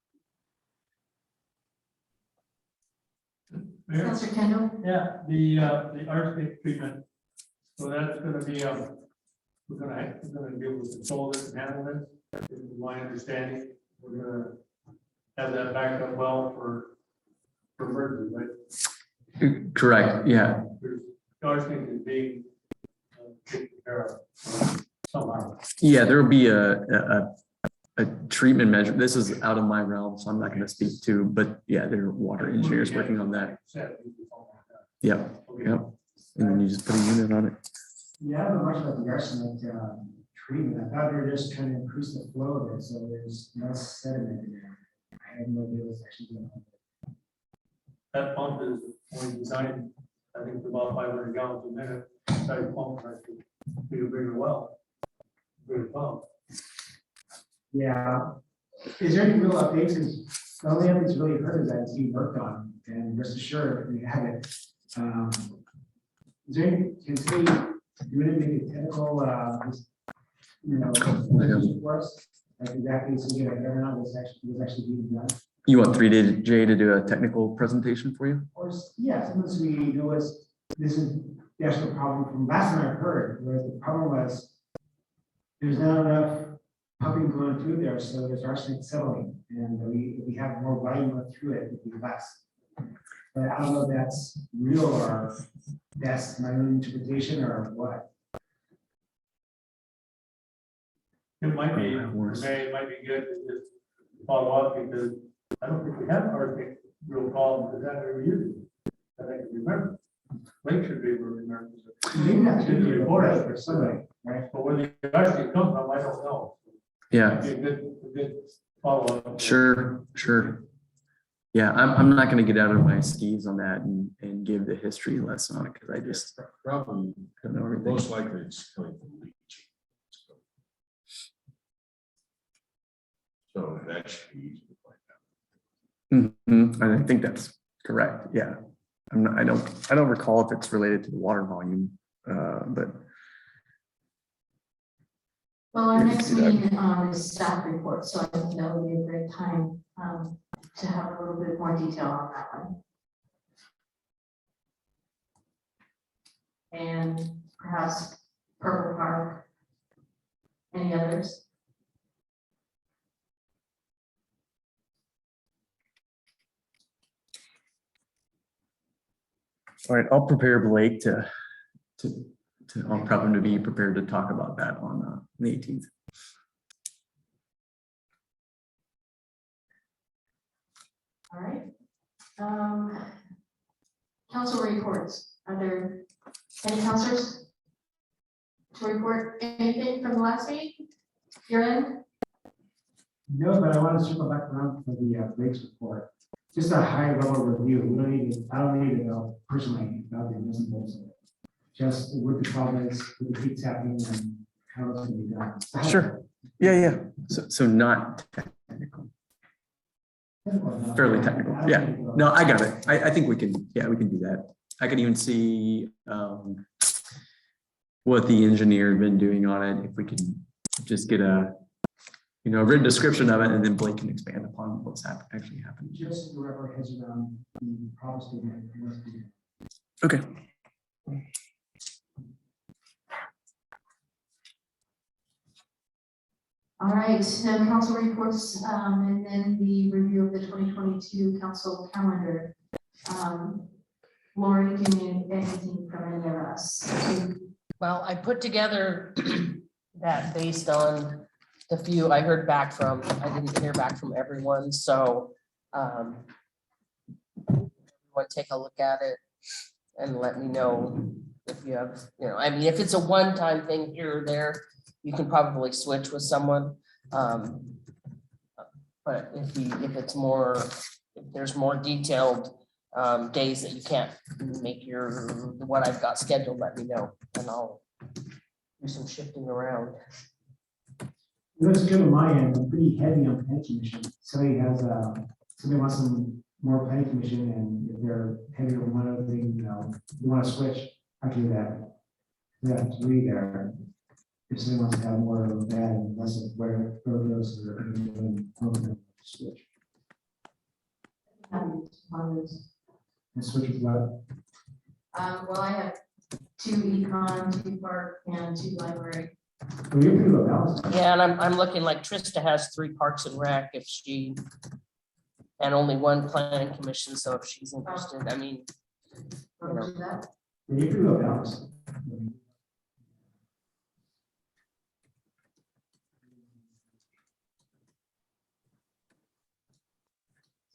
Councilor Kendall? Yeah, the arsenic treatment. So that's gonna be, we're gonna be able to control this and handle this. This is my understanding. We're gonna have that backed up well for for emergency, right? Correct, yeah. There's arsenic is being taken care of somehow. Yeah, there will be a treatment measure. This is out of my realm, so I'm not gonna speak to, but yeah, there are water engineers working on that. Yep, yep. And then you just put a unit on it. Yeah, I don't know much about the arsenic treatment. I thought they were just trying to increase the flow of it, so there's no sediment in there. I had no idea what's actually going on. That pump is only designed, I think, for about 500 gallons a minute. That pump has to be a bigger well. Bigger pump. Yeah. Is there any real updates? Because the only updates really heard is that it's being worked on, and rest assured, we have it. Is there any, can we do anything technical, for us? Like exactly, so you get a now was actually being done. You want 3J to do a technical presentation for you? Or, yeah, sometimes we know is, this is the actual problem from last time I heard, where the problem was there's not enough pumping going through there, so there's arsenic settling, and if we have more volume going through it, it'd be less. But I don't know if that's real or that's my own interpretation or what. It might be, Worse. it might be good to just follow up because I don't think we have arsenic real problem because that never used it. That I can remember. Lake should be able to remember. Maybe that should be reported for somebody, right? But where the arsenic comes from, I don't know. Yeah, It'd be a good follow-up. sure. Yeah, I'm not gonna get out of my skis on that and give the history lesson on it, because I just Probably, don't know everything. most likely it's coming from leaching. So that should be easy to find out. I think that's correct, yeah. I don't recall if it's related to the water volume, but Well, our next meeting is staff report, so I think that would be a great time to have a little bit more detail on that one. And perhaps Purple Park. Any others? all right, I'll prepare Blake I'll probably be prepared to talk about that on the 18th. All right. Council reports. Are there any councilors to report anything from the last meeting? You're in? No, but I want to circle back around for the Blake's report. Just a high level review. We don't need to, I don't need to know personally about the nuts and bolts of it. Just what the problem is, what the keeps happening and how it's going to be done. Sure. Yeah. So not technical, fairly technical. Yeah. No, I got it. I think we can do that. I can even see what the engineer had been doing on it. If we can just get a written description of it, and then Blake can expand upon what's actually happened. Just whoever has around the problem statement. Okay. All right, so council reports, and then the review of the 2022 council calendar. Lori, do you need anything from any of us? Well, I put together that based on the few I heard back from. I didn't hear back from everyone, so everyone take a look at it and let me know if you have, I mean, if it's a one-time thing here or there, you can probably switch with someone. But if it's more, if there's more detailed days that you can't make what I've got scheduled, let me know and I'll do some shifting around. Looks good on my end. I'm pretty heavy on planning commission. Somebody wants some more planning commission, and if they're heavy on one other thing, you want to switch, I can do that. We have 3 there. If somebody wants to have more of that and less of where those are doing, switch. And switch with what? Well, I have 2 econ, 2 park, and 2 library. Well, you're pretty well balanced. Yeah, and I'm looking like Trista has 3 parks and rec if she and only one planning commission, so if she's interested, I mean, We'll do that. You can go down.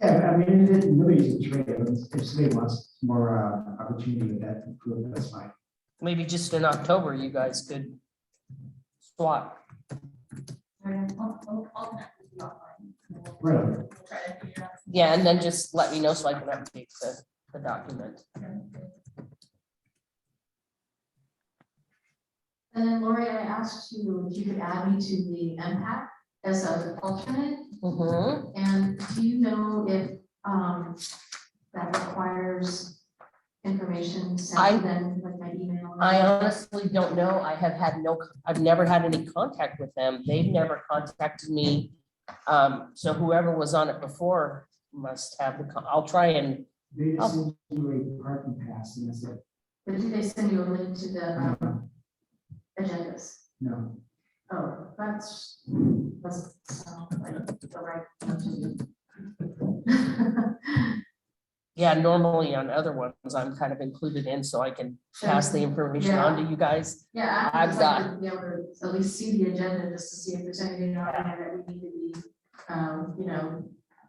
Yeah, I mean, nobody's betrayed. If somebody wants more opportunity with that improvement, that's fine. maybe just in October, you guys could swap. Really? Yeah, and then just let me know so I can update the document. And then Lori, I asked you if you could add me to the MPAC as an alternate. Mhm. And do you know if that requires information sent to them, like my email? I honestly don't know. I've never had any contact with them. They've never contacted me. So whoever was on it before must have I'll try and, They just send you a parking pass and that's it. But do they send you a link to the agendas? No. Oh, that's sound like the right thing to do. yeah, normally on other ones, I'm kind of included in so I can pass the information on to you guys. Yeah, I've I'd got- like to be able to at least see the agenda just to see if there's anything on there that we need to be,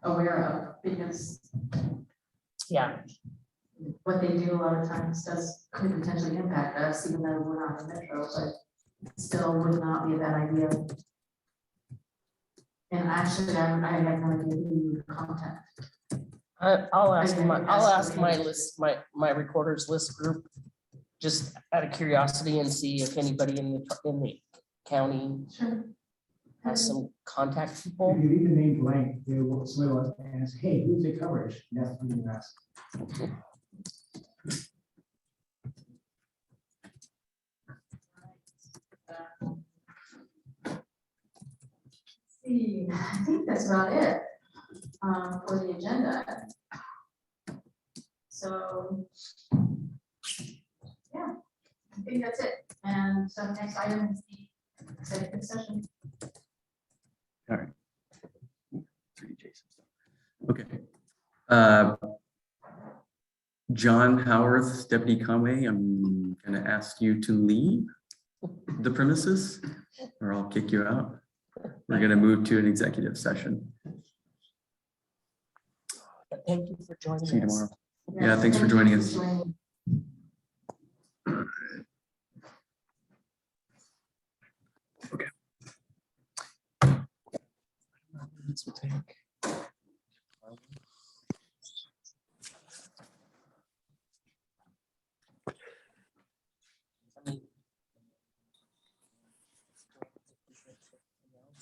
aware of, because Yeah, what they do a lot of times could potentially impact us, even though we're not in the metro, but still would not be a bad idea. And actually, I have no idea who you would contact. I'll ask Okay, my list, my recorders list group, just out of curiosity and see if anybody in the county Sure. has some contact If people. you leave the name blank, they will, somebody will ask, hey, who's the coverage? And that's when you ask. See, I think that's about it for the agenda. So, yeah, I think that's it. And so next item is the executive session. Okay. John Howarth, Deputy Conway, I'm gonna ask you to leave the premises or I'll kick you out. We're gonna move to an executive session. Thank you for joining us. See you tomorrow. Yeah, thanks for joining us. This will take.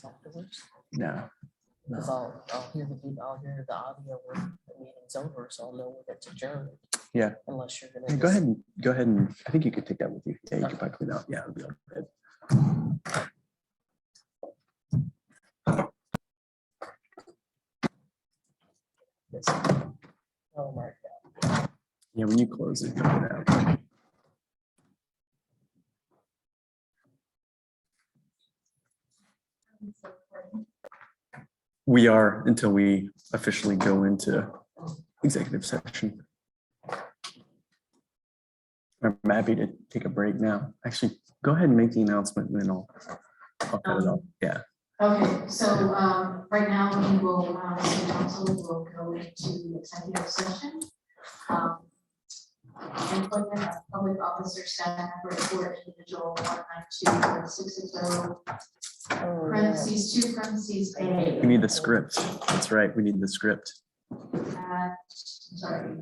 Afterwards, No. because I'll hear the audio when the meeting's over, so I'll know when it's adjourned. Yeah. Unless you're Hey, gonna. go ahead and, I think you could take that with you. Yeah, you could probably clean out. Yeah, it'll be all good. Oh my God. Yeah, when you close it, you'll get out. We are until we officially go into executive session. I'm happy to take a break now. Actually, go ahead and make the announcement and then I'll cut it off. Yeah. Okay, so right now we will, city council will go into executive session. Employment of public officer, staff member, or individual 192.660, parentheses, 2 parentheses, A. We need the script. That's right. We need the script. Sorry,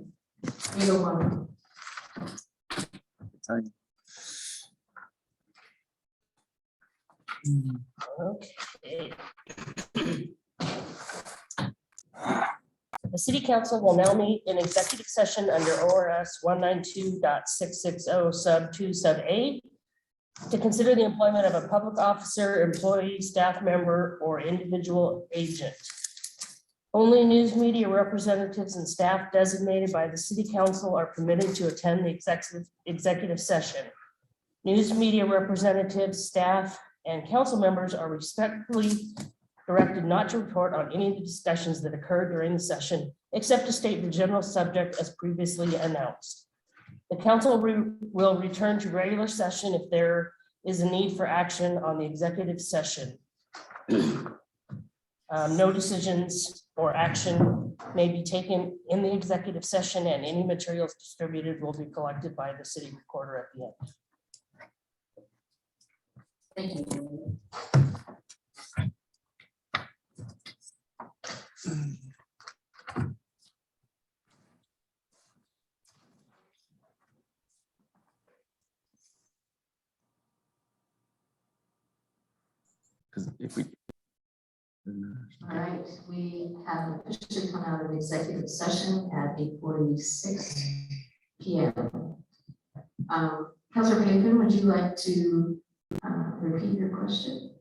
801. Time. Okay. The city council will now meet in executive session under ORS 192.660 sub 2 sub A to consider the employment of a public officer, employee, staff member, or individual agent. Only news media representatives and staff designated by the city council are permitted to attend the executive session. News media representatives, staff, and council members are respectfully directed not to report on any of the discussions that occurred during the session, except to state the general subject as previously announced. The council will return to regular session if there is a need for action on the executive session. No decisions or action may be taken in the executive session, and any materials distributed will be collected by the city recorder at the end. Thank you. Because if we. All right, we have officially come out of executive session at 8:46 p.m. Councilor Bacon, would you like to repeat your question?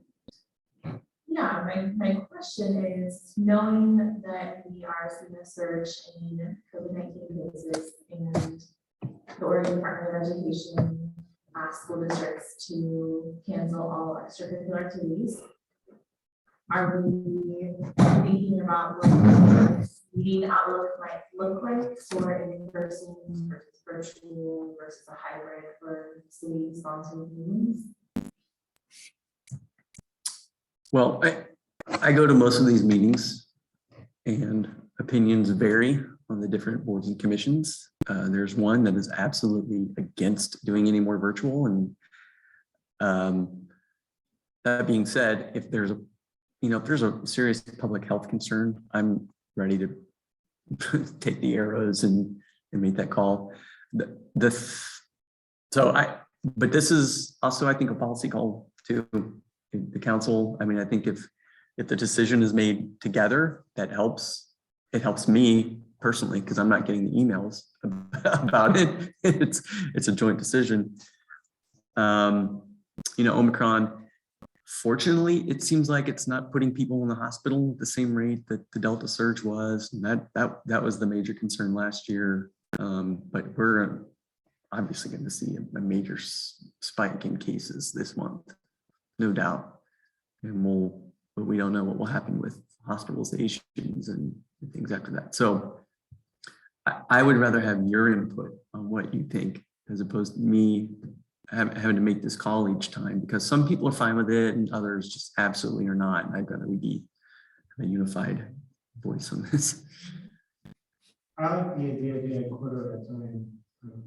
Yeah, my question is, knowing that we are seeing a surge in COVID-19 cases and the Oregon Department of Education asked school districts to cancel all extracurricular activities, are we thinking about what the meeting outlook might look like for an in-person versus virtual versus a hybrid for city-sponsored meetings? Well, I go to most of these meetings and opinions vary on the different boards and commissions. There's one that is absolutely against doing any more virtual. And that being said, if there's a serious public health concern, I'm ready to take the arrows and make that call. But this is also, I think, a policy call to the council. I mean, I think if the decision is made together, that helps. It helps me personally because I'm not getting the emails about it. It's a joint decision. Omicron, fortunately, it seems like it's not putting people in the hospital at the same rate that the Delta surge was. And that was the major concern last year. But we're obviously going to see a major spike in cases this month, no doubt. But we don't know what will happen with hospitalizations and things after that. So I would rather have your input on what you think as opposed to me having to make this call each time, because some people are fine with it and others just absolutely are not. And I'd rather we be a unified voice on this. I like the idea of being a quarter at a time.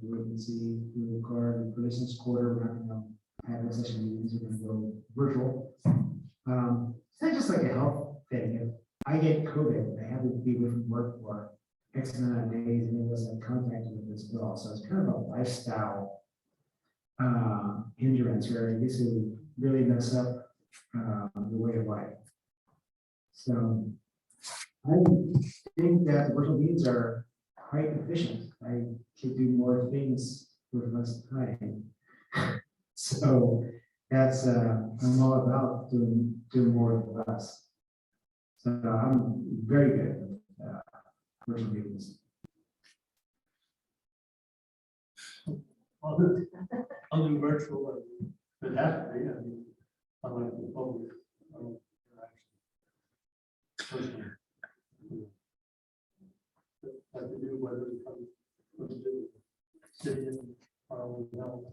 Wait and see, do the card for this quarter. We're not going to have a session meetings. We're going to go virtual. It's not just like a health thing. If I get COVID, I have to be with work for X amount of days, and it was in contact with this well. So it's kind of a lifestyle hindrance where this will really mess up the way of life. So I think that the virtual meetings are quite efficient. I can do more things with less time. So that's I'm all about doing more with less. So I'm very good with virtual meetings. I'll do virtual, but that, I mean, I like the public interaction. Have to do whether it comes to do city and health.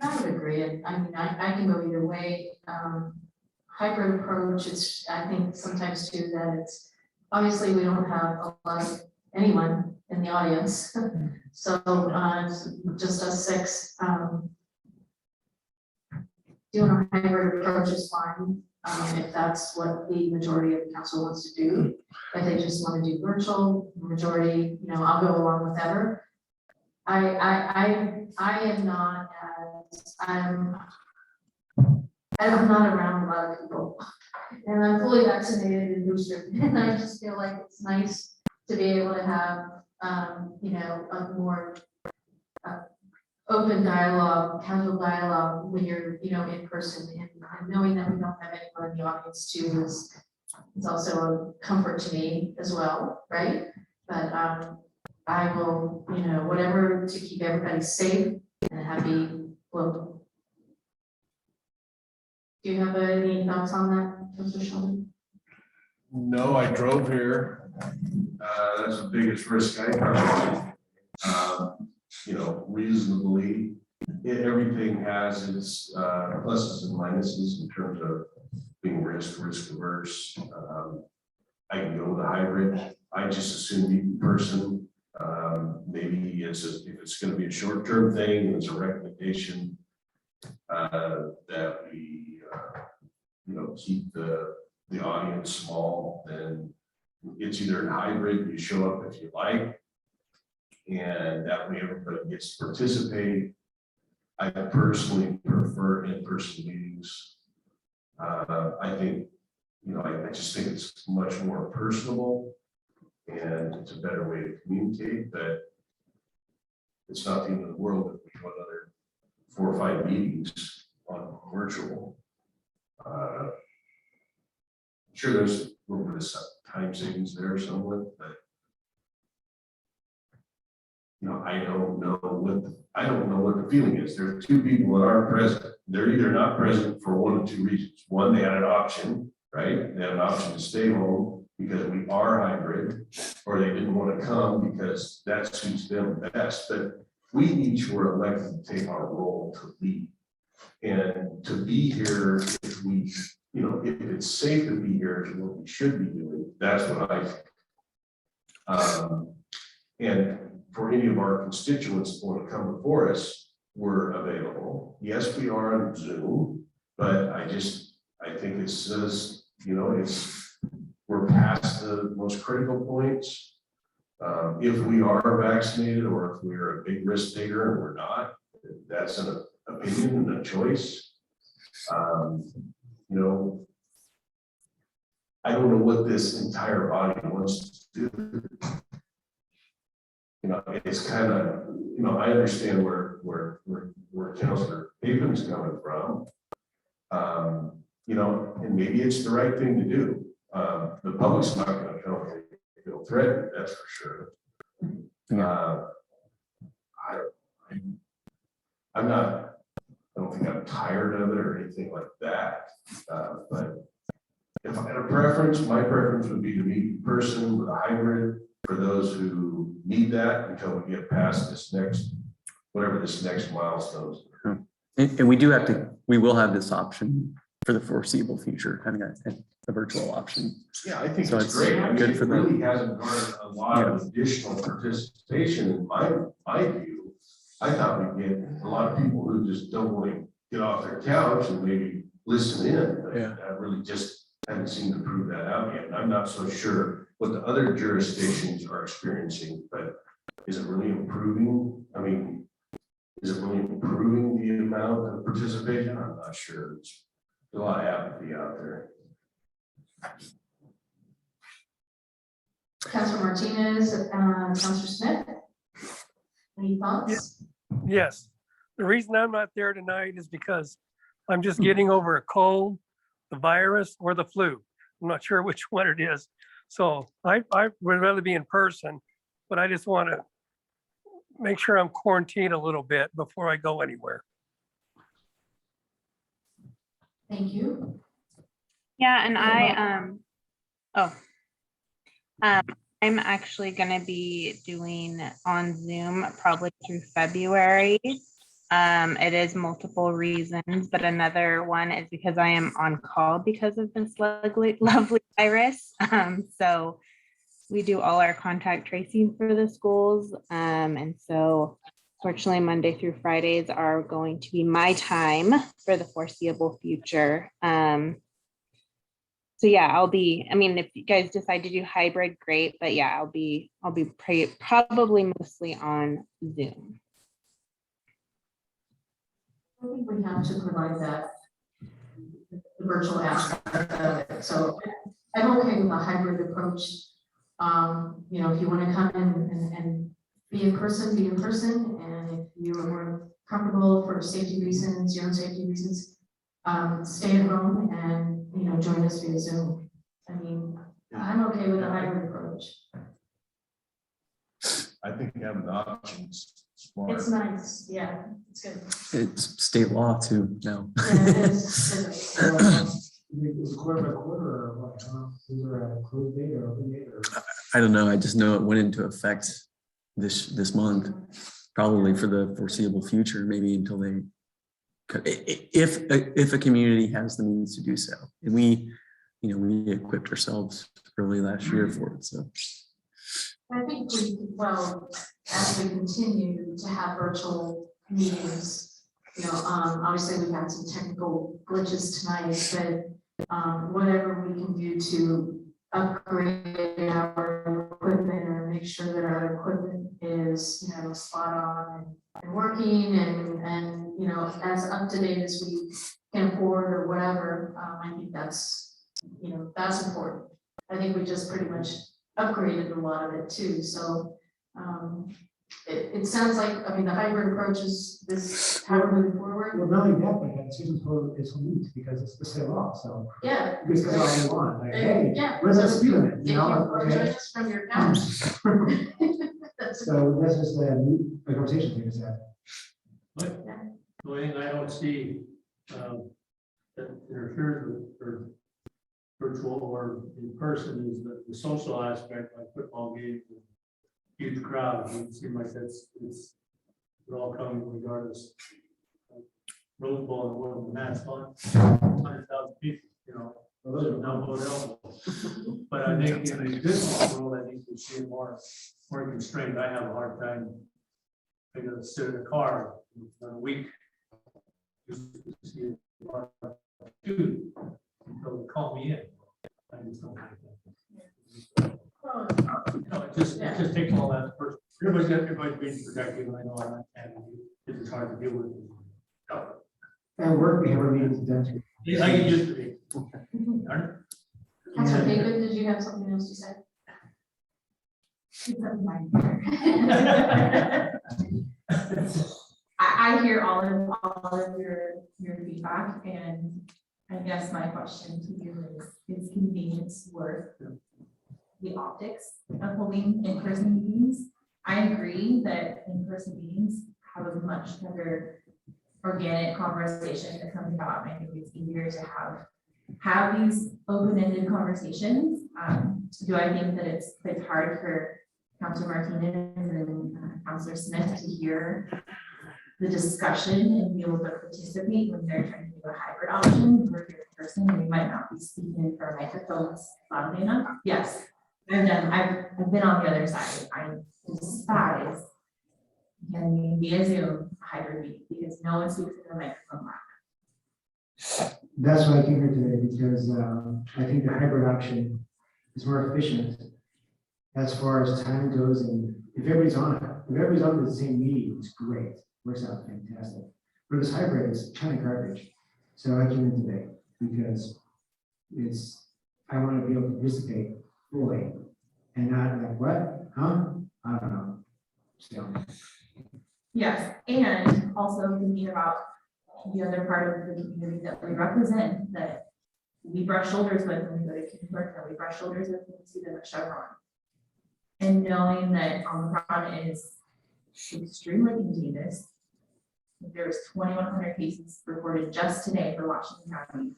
I would agree. I mean, I can go either way. Hybrid approach is, I think sometimes too, that it's, obviously we don't have a lot of anyone in the audience. So just us six, doing a hybrid approach is fine. If that's what the majority of the council wants to do. If they just want to do virtual, the majority, I'll go along with whatever. I am not as, I'm not around a lot of people, and I'm fully vaccinated and boosted, and I just feel like it's nice to be able to have, a more open dialogue, casual dialogue when you're, in person, and knowing that we don't have anyone in the audience too is also a comfort to me as well, right? But I will, whatever to keep everybody safe and happy. Well, Do you have any thoughts on that, Mr. Sheldon? No, I drove here. That's the biggest risk I probably, reasonably. Everything has its pluses and minuses in terms of being risk averse. I can go with a hybrid. I just assume meet in person. Maybe if it's gonna be a short-term thing, and it's a recommendation that we, keep the audience small, then it's either a hybrid, you show up if you like. And that way everybody gets to participate. I personally prefer in-person meetings. I think, I just think it's much more personable and it's a better way to communicate, but it's not the end of the world if we do another 4 or 5 meetings on virtual. Sure, there's a little bit of time savings there somewhat, but I don't know what the feeling is. There are 2 people that aren't present. They're either not present for 1 of 2 reasons. One, they had an option, right? They had an option to stay home because we are hybrid, or they didn't want to come because that suits them best. But we each were elected to take our role to lead. And to be here, if we, if it's safe to be here, is what we should be doing. That's what I think. And for any of our constituents who want to come before us, we're available. Yes, we are on Zoom, but I think it says, we're past the most critical points. If we are vaccinated or if we're a big risk taker and we're not, that's an opinion and a choice. I don't know what this entire body wants to do. It's kind of, I understand where Councilor Haven's coming from. And maybe it's the right thing to do. The public's not going to feel threatened, that's for sure. I don't think I'm tired of it or anything like that. But if I had a preference, my preference would be to meet in person with a hybrid for those who need that until we get past whatever this next milestone is. And we will have this option for the foreseeable future, having a virtual option. Yeah, I think So it's great. I mean, good it for them. really hasn't garnered a lot of additional participation in my view. I thought we'd get a lot of people who just don't want to get off their couch and maybe listen in. But I really just haven't seen to prove that out yet. And I'm not so sure what the other jurisdictions are experiencing, but is it really improving? I mean, is it really improving the amount of participation? I'm not sure. There's a lot of apathy out there. Councilor Martinez, Councilor Smith? Any thoughts? Yes. The reason I'm not there tonight is because I'm just getting over a cold, the virus, or the flu. I'm not sure which one it is. So I would rather be in person, but I just want to make sure I'm quarantined a little bit before I go anywhere. Thank you. Yeah, and I'm actually going to be doing on Zoom probably through February. It is multiple reasons, but another one is because I am on call because of this lovely virus. So we do all our contact tracing for the schools. And so fortunately, Monday through Fridays are going to be my time for the foreseeable future. So yeah, if you guys decide to do hybrid, great, but yeah, I'll be probably mostly on Zoom. I think we have to provide that the virtual aspect of it. So I'm okay with a hybrid approach. If you want to come in and be in person, be in person. And if you are more comfortable for safety reasons, your own safety reasons, stay at home and, join us via Zoom. I mean, I'm okay with a hybrid approach. I think having options It's nice, yeah, it's good. It's state law too now. Yeah, it is. Is it quarter by quarter or what? Is there a close date or open date or? I don't know. I just know it went into effect this month, probably for the foreseeable future, maybe until they, if a community has the means to do so. And we equipped ourselves early last year for it, so. I think well, as we continue to have virtual meetings, obviously we've had some technical glitches tonight, but whatever we can do to upgrade our equipment or make sure that our equipment is, spot on and working and, as up to date as we can afford or whatever, I think that's important. I think we just pretty much upgraded a lot of it too, so it sounds like, the hybrid approach is this, how we're moving forward. Well, not only that, but Susan's code is neat because it's the state law, so. Yeah. You can say all you want, like, hey, Yeah. where's that speed limit? If You you know, are okay. joining us from your couch. That's So that's just a conversation thing, is that. The only thing I don't see, that interferes with virtual or in person is the social aspect, like football games, and huge crowds. It seems like we're all coming regardless. Rose Bowl and one match on 100,000 people, those are not elbow. But I think in the business world, I think we see it more constrained. I have a hard time. I gotta sit in a car for a week. Just to see it, dude, until they call me in. I just don't like that. It just takes all that first. Everybody's being productive, and I know I'm not having it. It's hard to deal with. At work, we have our meetings done. I get used to it. Councilor David, did you have something else to say? I hear all of your feedback, and I guess my question to you is convenience worth the optics of holding in-person meetings? I agree that in-person meetings have a much better organic conversation that comes about, and I think it's easier to have these open-ended conversations. Do I think that it's hard for Councilor Martinez and Councilor Smith to hear the discussion and be able to participate when they're trying to do a hybrid option? We're here in person, and we might not be speaking for microphones loudly enough. Yes, I've been on the other side. I despise can via Zoom hybrid meeting because no one speaks in the microphone loud. That's why I came here today, because I think the hybrid option is more efficient as far as time goes, and if everybody's on the same meeting, it's great, works out fantastic. But this hybrid is kind of garbage. So I came in today because I want to be able to participate fully and not like, what, huh? I don't know. Still. Yes, and also thinking about the other part of the community that we represent, that we brush shoulders with when we go to Kingsburg, that we brush shoulders with when we see them at Chevron. And knowing that Omicron is extremely contagious. There's 2,100 cases reported just today for Washington County.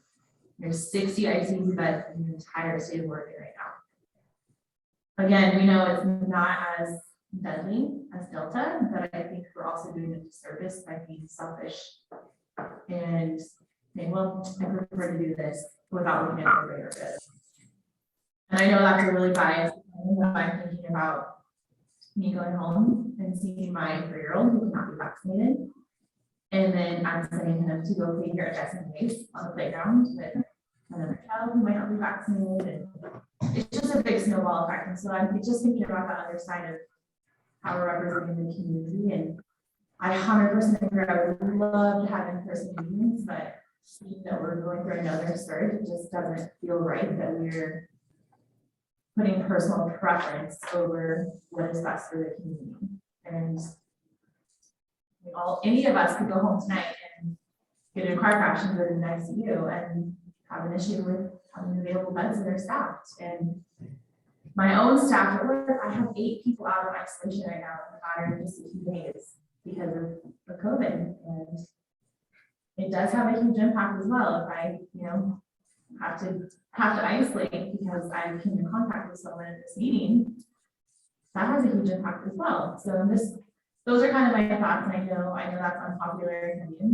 There's 60 ICU beds in the entire state of Oregon right now. Again, we know it's not as deadly as Delta, but I think we're also doing a disservice by being selfish and saying, well, I prefer to do this without looking at the greater good. And I know that's a really biased thing, but I'm thinking about me going home and seeing my 3-year-old who cannot be vaccinated. And then I'm sending him to go play here at Jackson Place on the playground with another child who might not be vaccinated. And it's just a big snowball effect. And so I'm just thinking about the other side of how we're representing the community. And I 100% agree. I would love to have in-person meetings, but seeing that we're going through another surge, it just doesn't feel right that we're putting personal preference over what is best for the community. And any of us could go home tonight and get in a car crash and go to the ICU and have an issue with having available beds that are staffed. And my own staff at work, I have 8 people out of isolation right now in a matter of just a few days. because of COVID. And it does have a huge impact as well. If I, have to isolate because I came in contact with someone at this meeting, that has a huge impact as well. So those are kind of my thoughts. And I know that's unpopular opinion,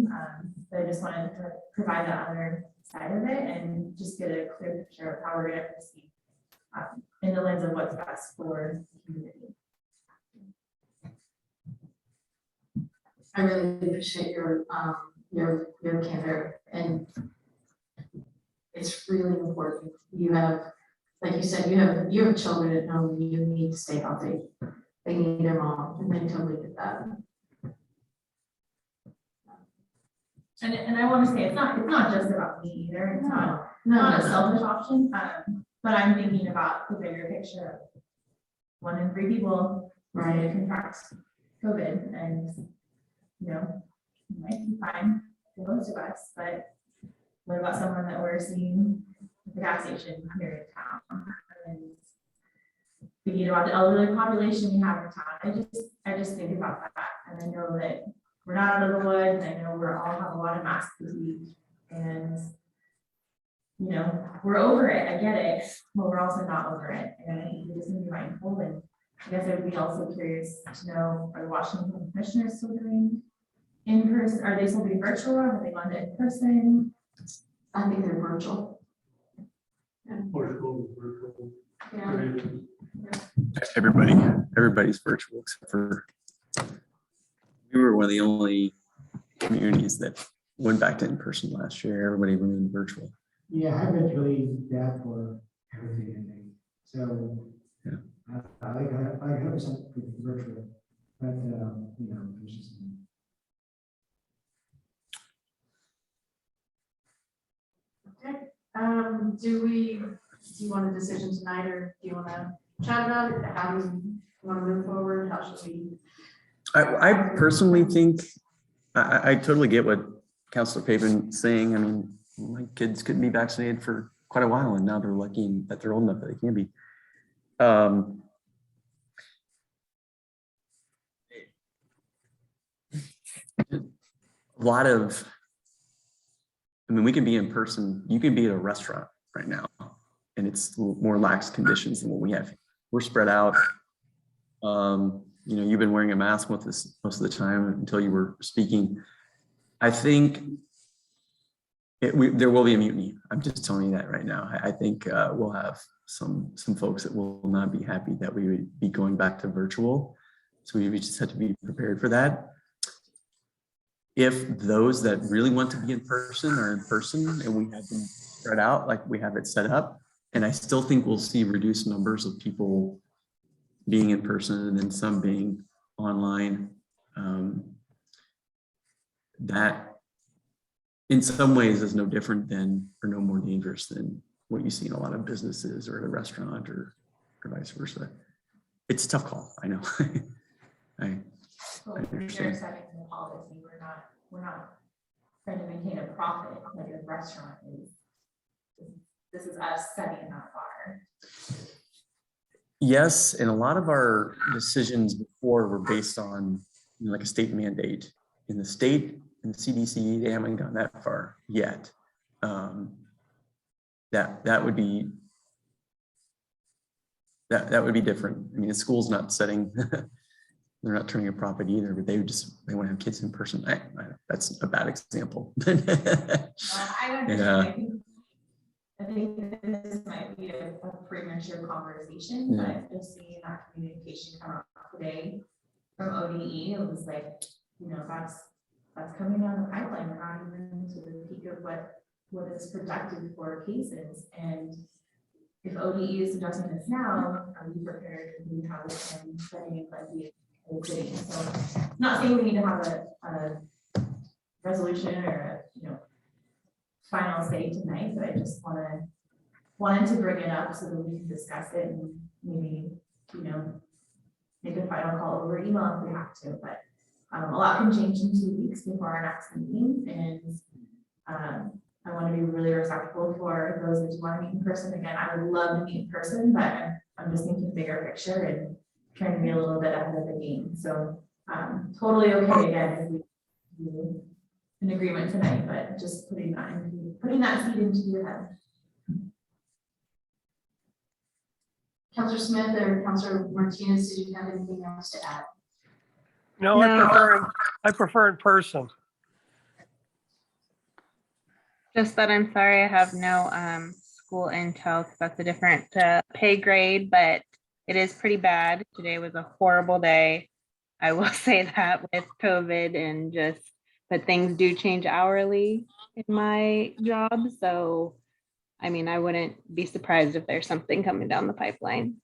but I just wanted to provide the other side of it and just get a clear picture of how we're going to proceed in the lens of what's best for the community. I really appreciate your candor, and it's really important. You have, like you said, you have children at home, you need to stay healthy. They need their mom, and they totally get that. And I want to say it's not just about me either. It's not a selfish option. But I'm thinking about the bigger picture of 1 in 3 people contract COVID, and it might be fine for most of us, but what about someone that we're seeing at the gas station here in town? And thinking about the elderly population we have in town, I just think about that, and I know that we're not out of the woods. I know we're all have a lot of mask fatigue, and we're over it. I get it, but we're also not over it, and I think we just need to be mindful. And I guess I'd be also curious to know, are the Washington commissioners still doing in person? Are they still doing virtual, or have they gone to in person? I think they're virtual. Yeah. Everybody's virtual except for, we were one of the only communities that went back to in person last year. Everybody remained virtual. Yeah, I've been really bad for everything, I think. So, Yeah. I have something virtual, but, it's just. Okay, do you want a decision tonight, or do you want to chat about it? How do you want to move forward? How should we? I personally think, I totally get what Councilor Papen's saying. I mean, my kids couldn't be vaccinated for quite a while, and now they're lucky that they're old enough that they can be. A lot of, we can be in person. You can be at a restaurant right now, and it's more lax conditions than what we have. We're spread out. You've been wearing a mask with us most of the time until you were speaking. I think there will be a mutiny. I'm just telling you that right now. I think we'll have some folks that will not be happy that we would be going back to virtual. So we just have to be prepared for that. If those that really want to be in person are in person, and we have them spread out like we have it set up, and I still think we'll see reduced numbers of people being in person and then some being online. That in some ways is no different than, or no more dangerous than what you see in a lot of businesses or at a restaurant or vice versa. It's a tough call, I know. Well, we're setting the policy. We're not trying to maintain a profit like a restaurant is. This is us setting that bar. Yes, and a lot of our decisions before were based on like a state mandate. In the state and the CDC, they haven't gone that far yet. That would be different. I mean, the school's not setting. They're not turning a profit either, but they want to have kids in person. That's a bad example. I understand. I think this might be a premature conversation, but just seeing that communication come out today from ODE, it was like, that's coming down the pipeline. We're not even to the peak of what is projected for cases. And if ODE is suggesting this now, are we prepared to do how we can setting plenty of city? So not saying we need to have a resolution or a final say tonight, but I just wanted to bring it up so that we can discuss it and maybe make a final call over email if we have to. But a lot can change in 2 weeks before our next meeting, and I want to be really respectful for those that want to meet in person. Again, I would love to meet in person, but I'm just thinking bigger picture and trying to be a little bit ahead of the game. So Totally okay again, if we in agreement tonight, but just putting that seed into your head. Counselor Smith or Counselor Martinez, did you have anything else to add? No, I prefer in person. Just that I'm sorry I have no school intel because that's a different pay grade, but it is pretty bad. Today was a horrible day. I will say that with COVID and just, but things do change hourly in my job. So, I mean, I wouldn't be surprised if there's something coming down the pipeline.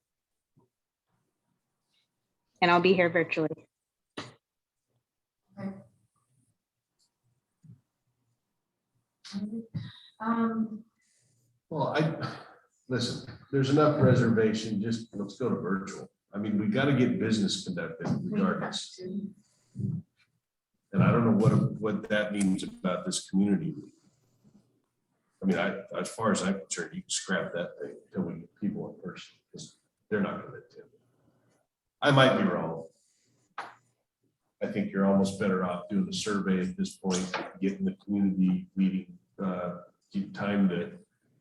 And I'll be here virtually. Well, listen, there's enough reservation, just let's go to virtual. I mean, we gotta get business conducted We have regardless. to. And I don't know what that means about this community. I mean, as far as I'm concerned, you can scrap that thing until we get people in person, because they're not gonna attend. I might be wrong. I think you're almost better off doing a survey at this point, getting the community meeting, keep time to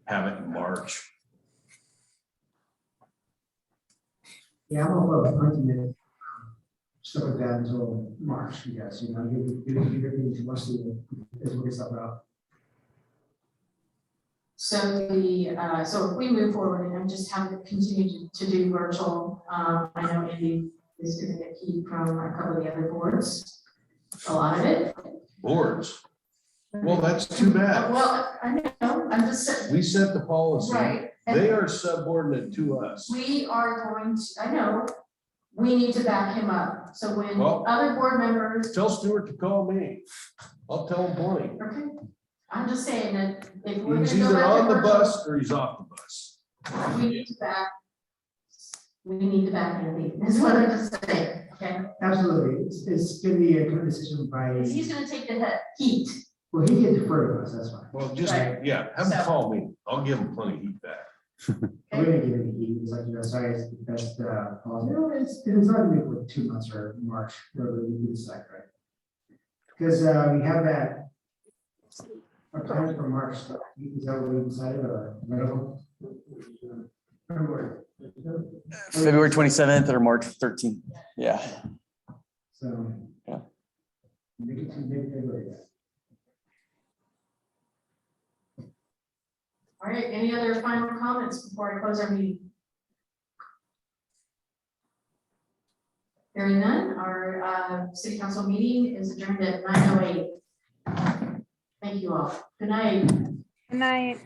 have it in March. Yeah, I'm all about hunting stuff like that until March, you guys, you know, give everything to us as we get stuff out. So so if we move forward and just have it continue to do virtual, I know Andy is gonna get heat from a couple of the other boards, a lot of it. Boards, well, that's too bad. Well, I know, I'm just saying, We set the policy. right. They are subordinate to us. We are going to, I know, we need to back him up. So when Well- other board members, Tell Stuart to call me. I'll tell him plenty. okay, I'm just saying that if we're He's gonna go either back to on the virtual, bus or he's off the bus. we need to back Andy, is what I'm just saying, okay? Absolutely, it's gonna be a good decision by, Because he's gonna take the heat. well, he can defer to us, that's fine. Well, just, Right. yeah, have him So- call me. I'll give him plenty of heat back. We're gonna give it a heat, it's like, you know, sorry, it's the best, policy. No, it's not gonna be for 2 months or March, whatever we decide, right? Because, we have that. Our plan for March, is that what we decided, or? no? February. February 27th or March 13th. Yeah. So. Yeah. Make it to mid-February. All right, any other final comments before I close our meeting? Hearing none, our city council meeting is adjourned at 9:08. Thank you all. Good night. Good night.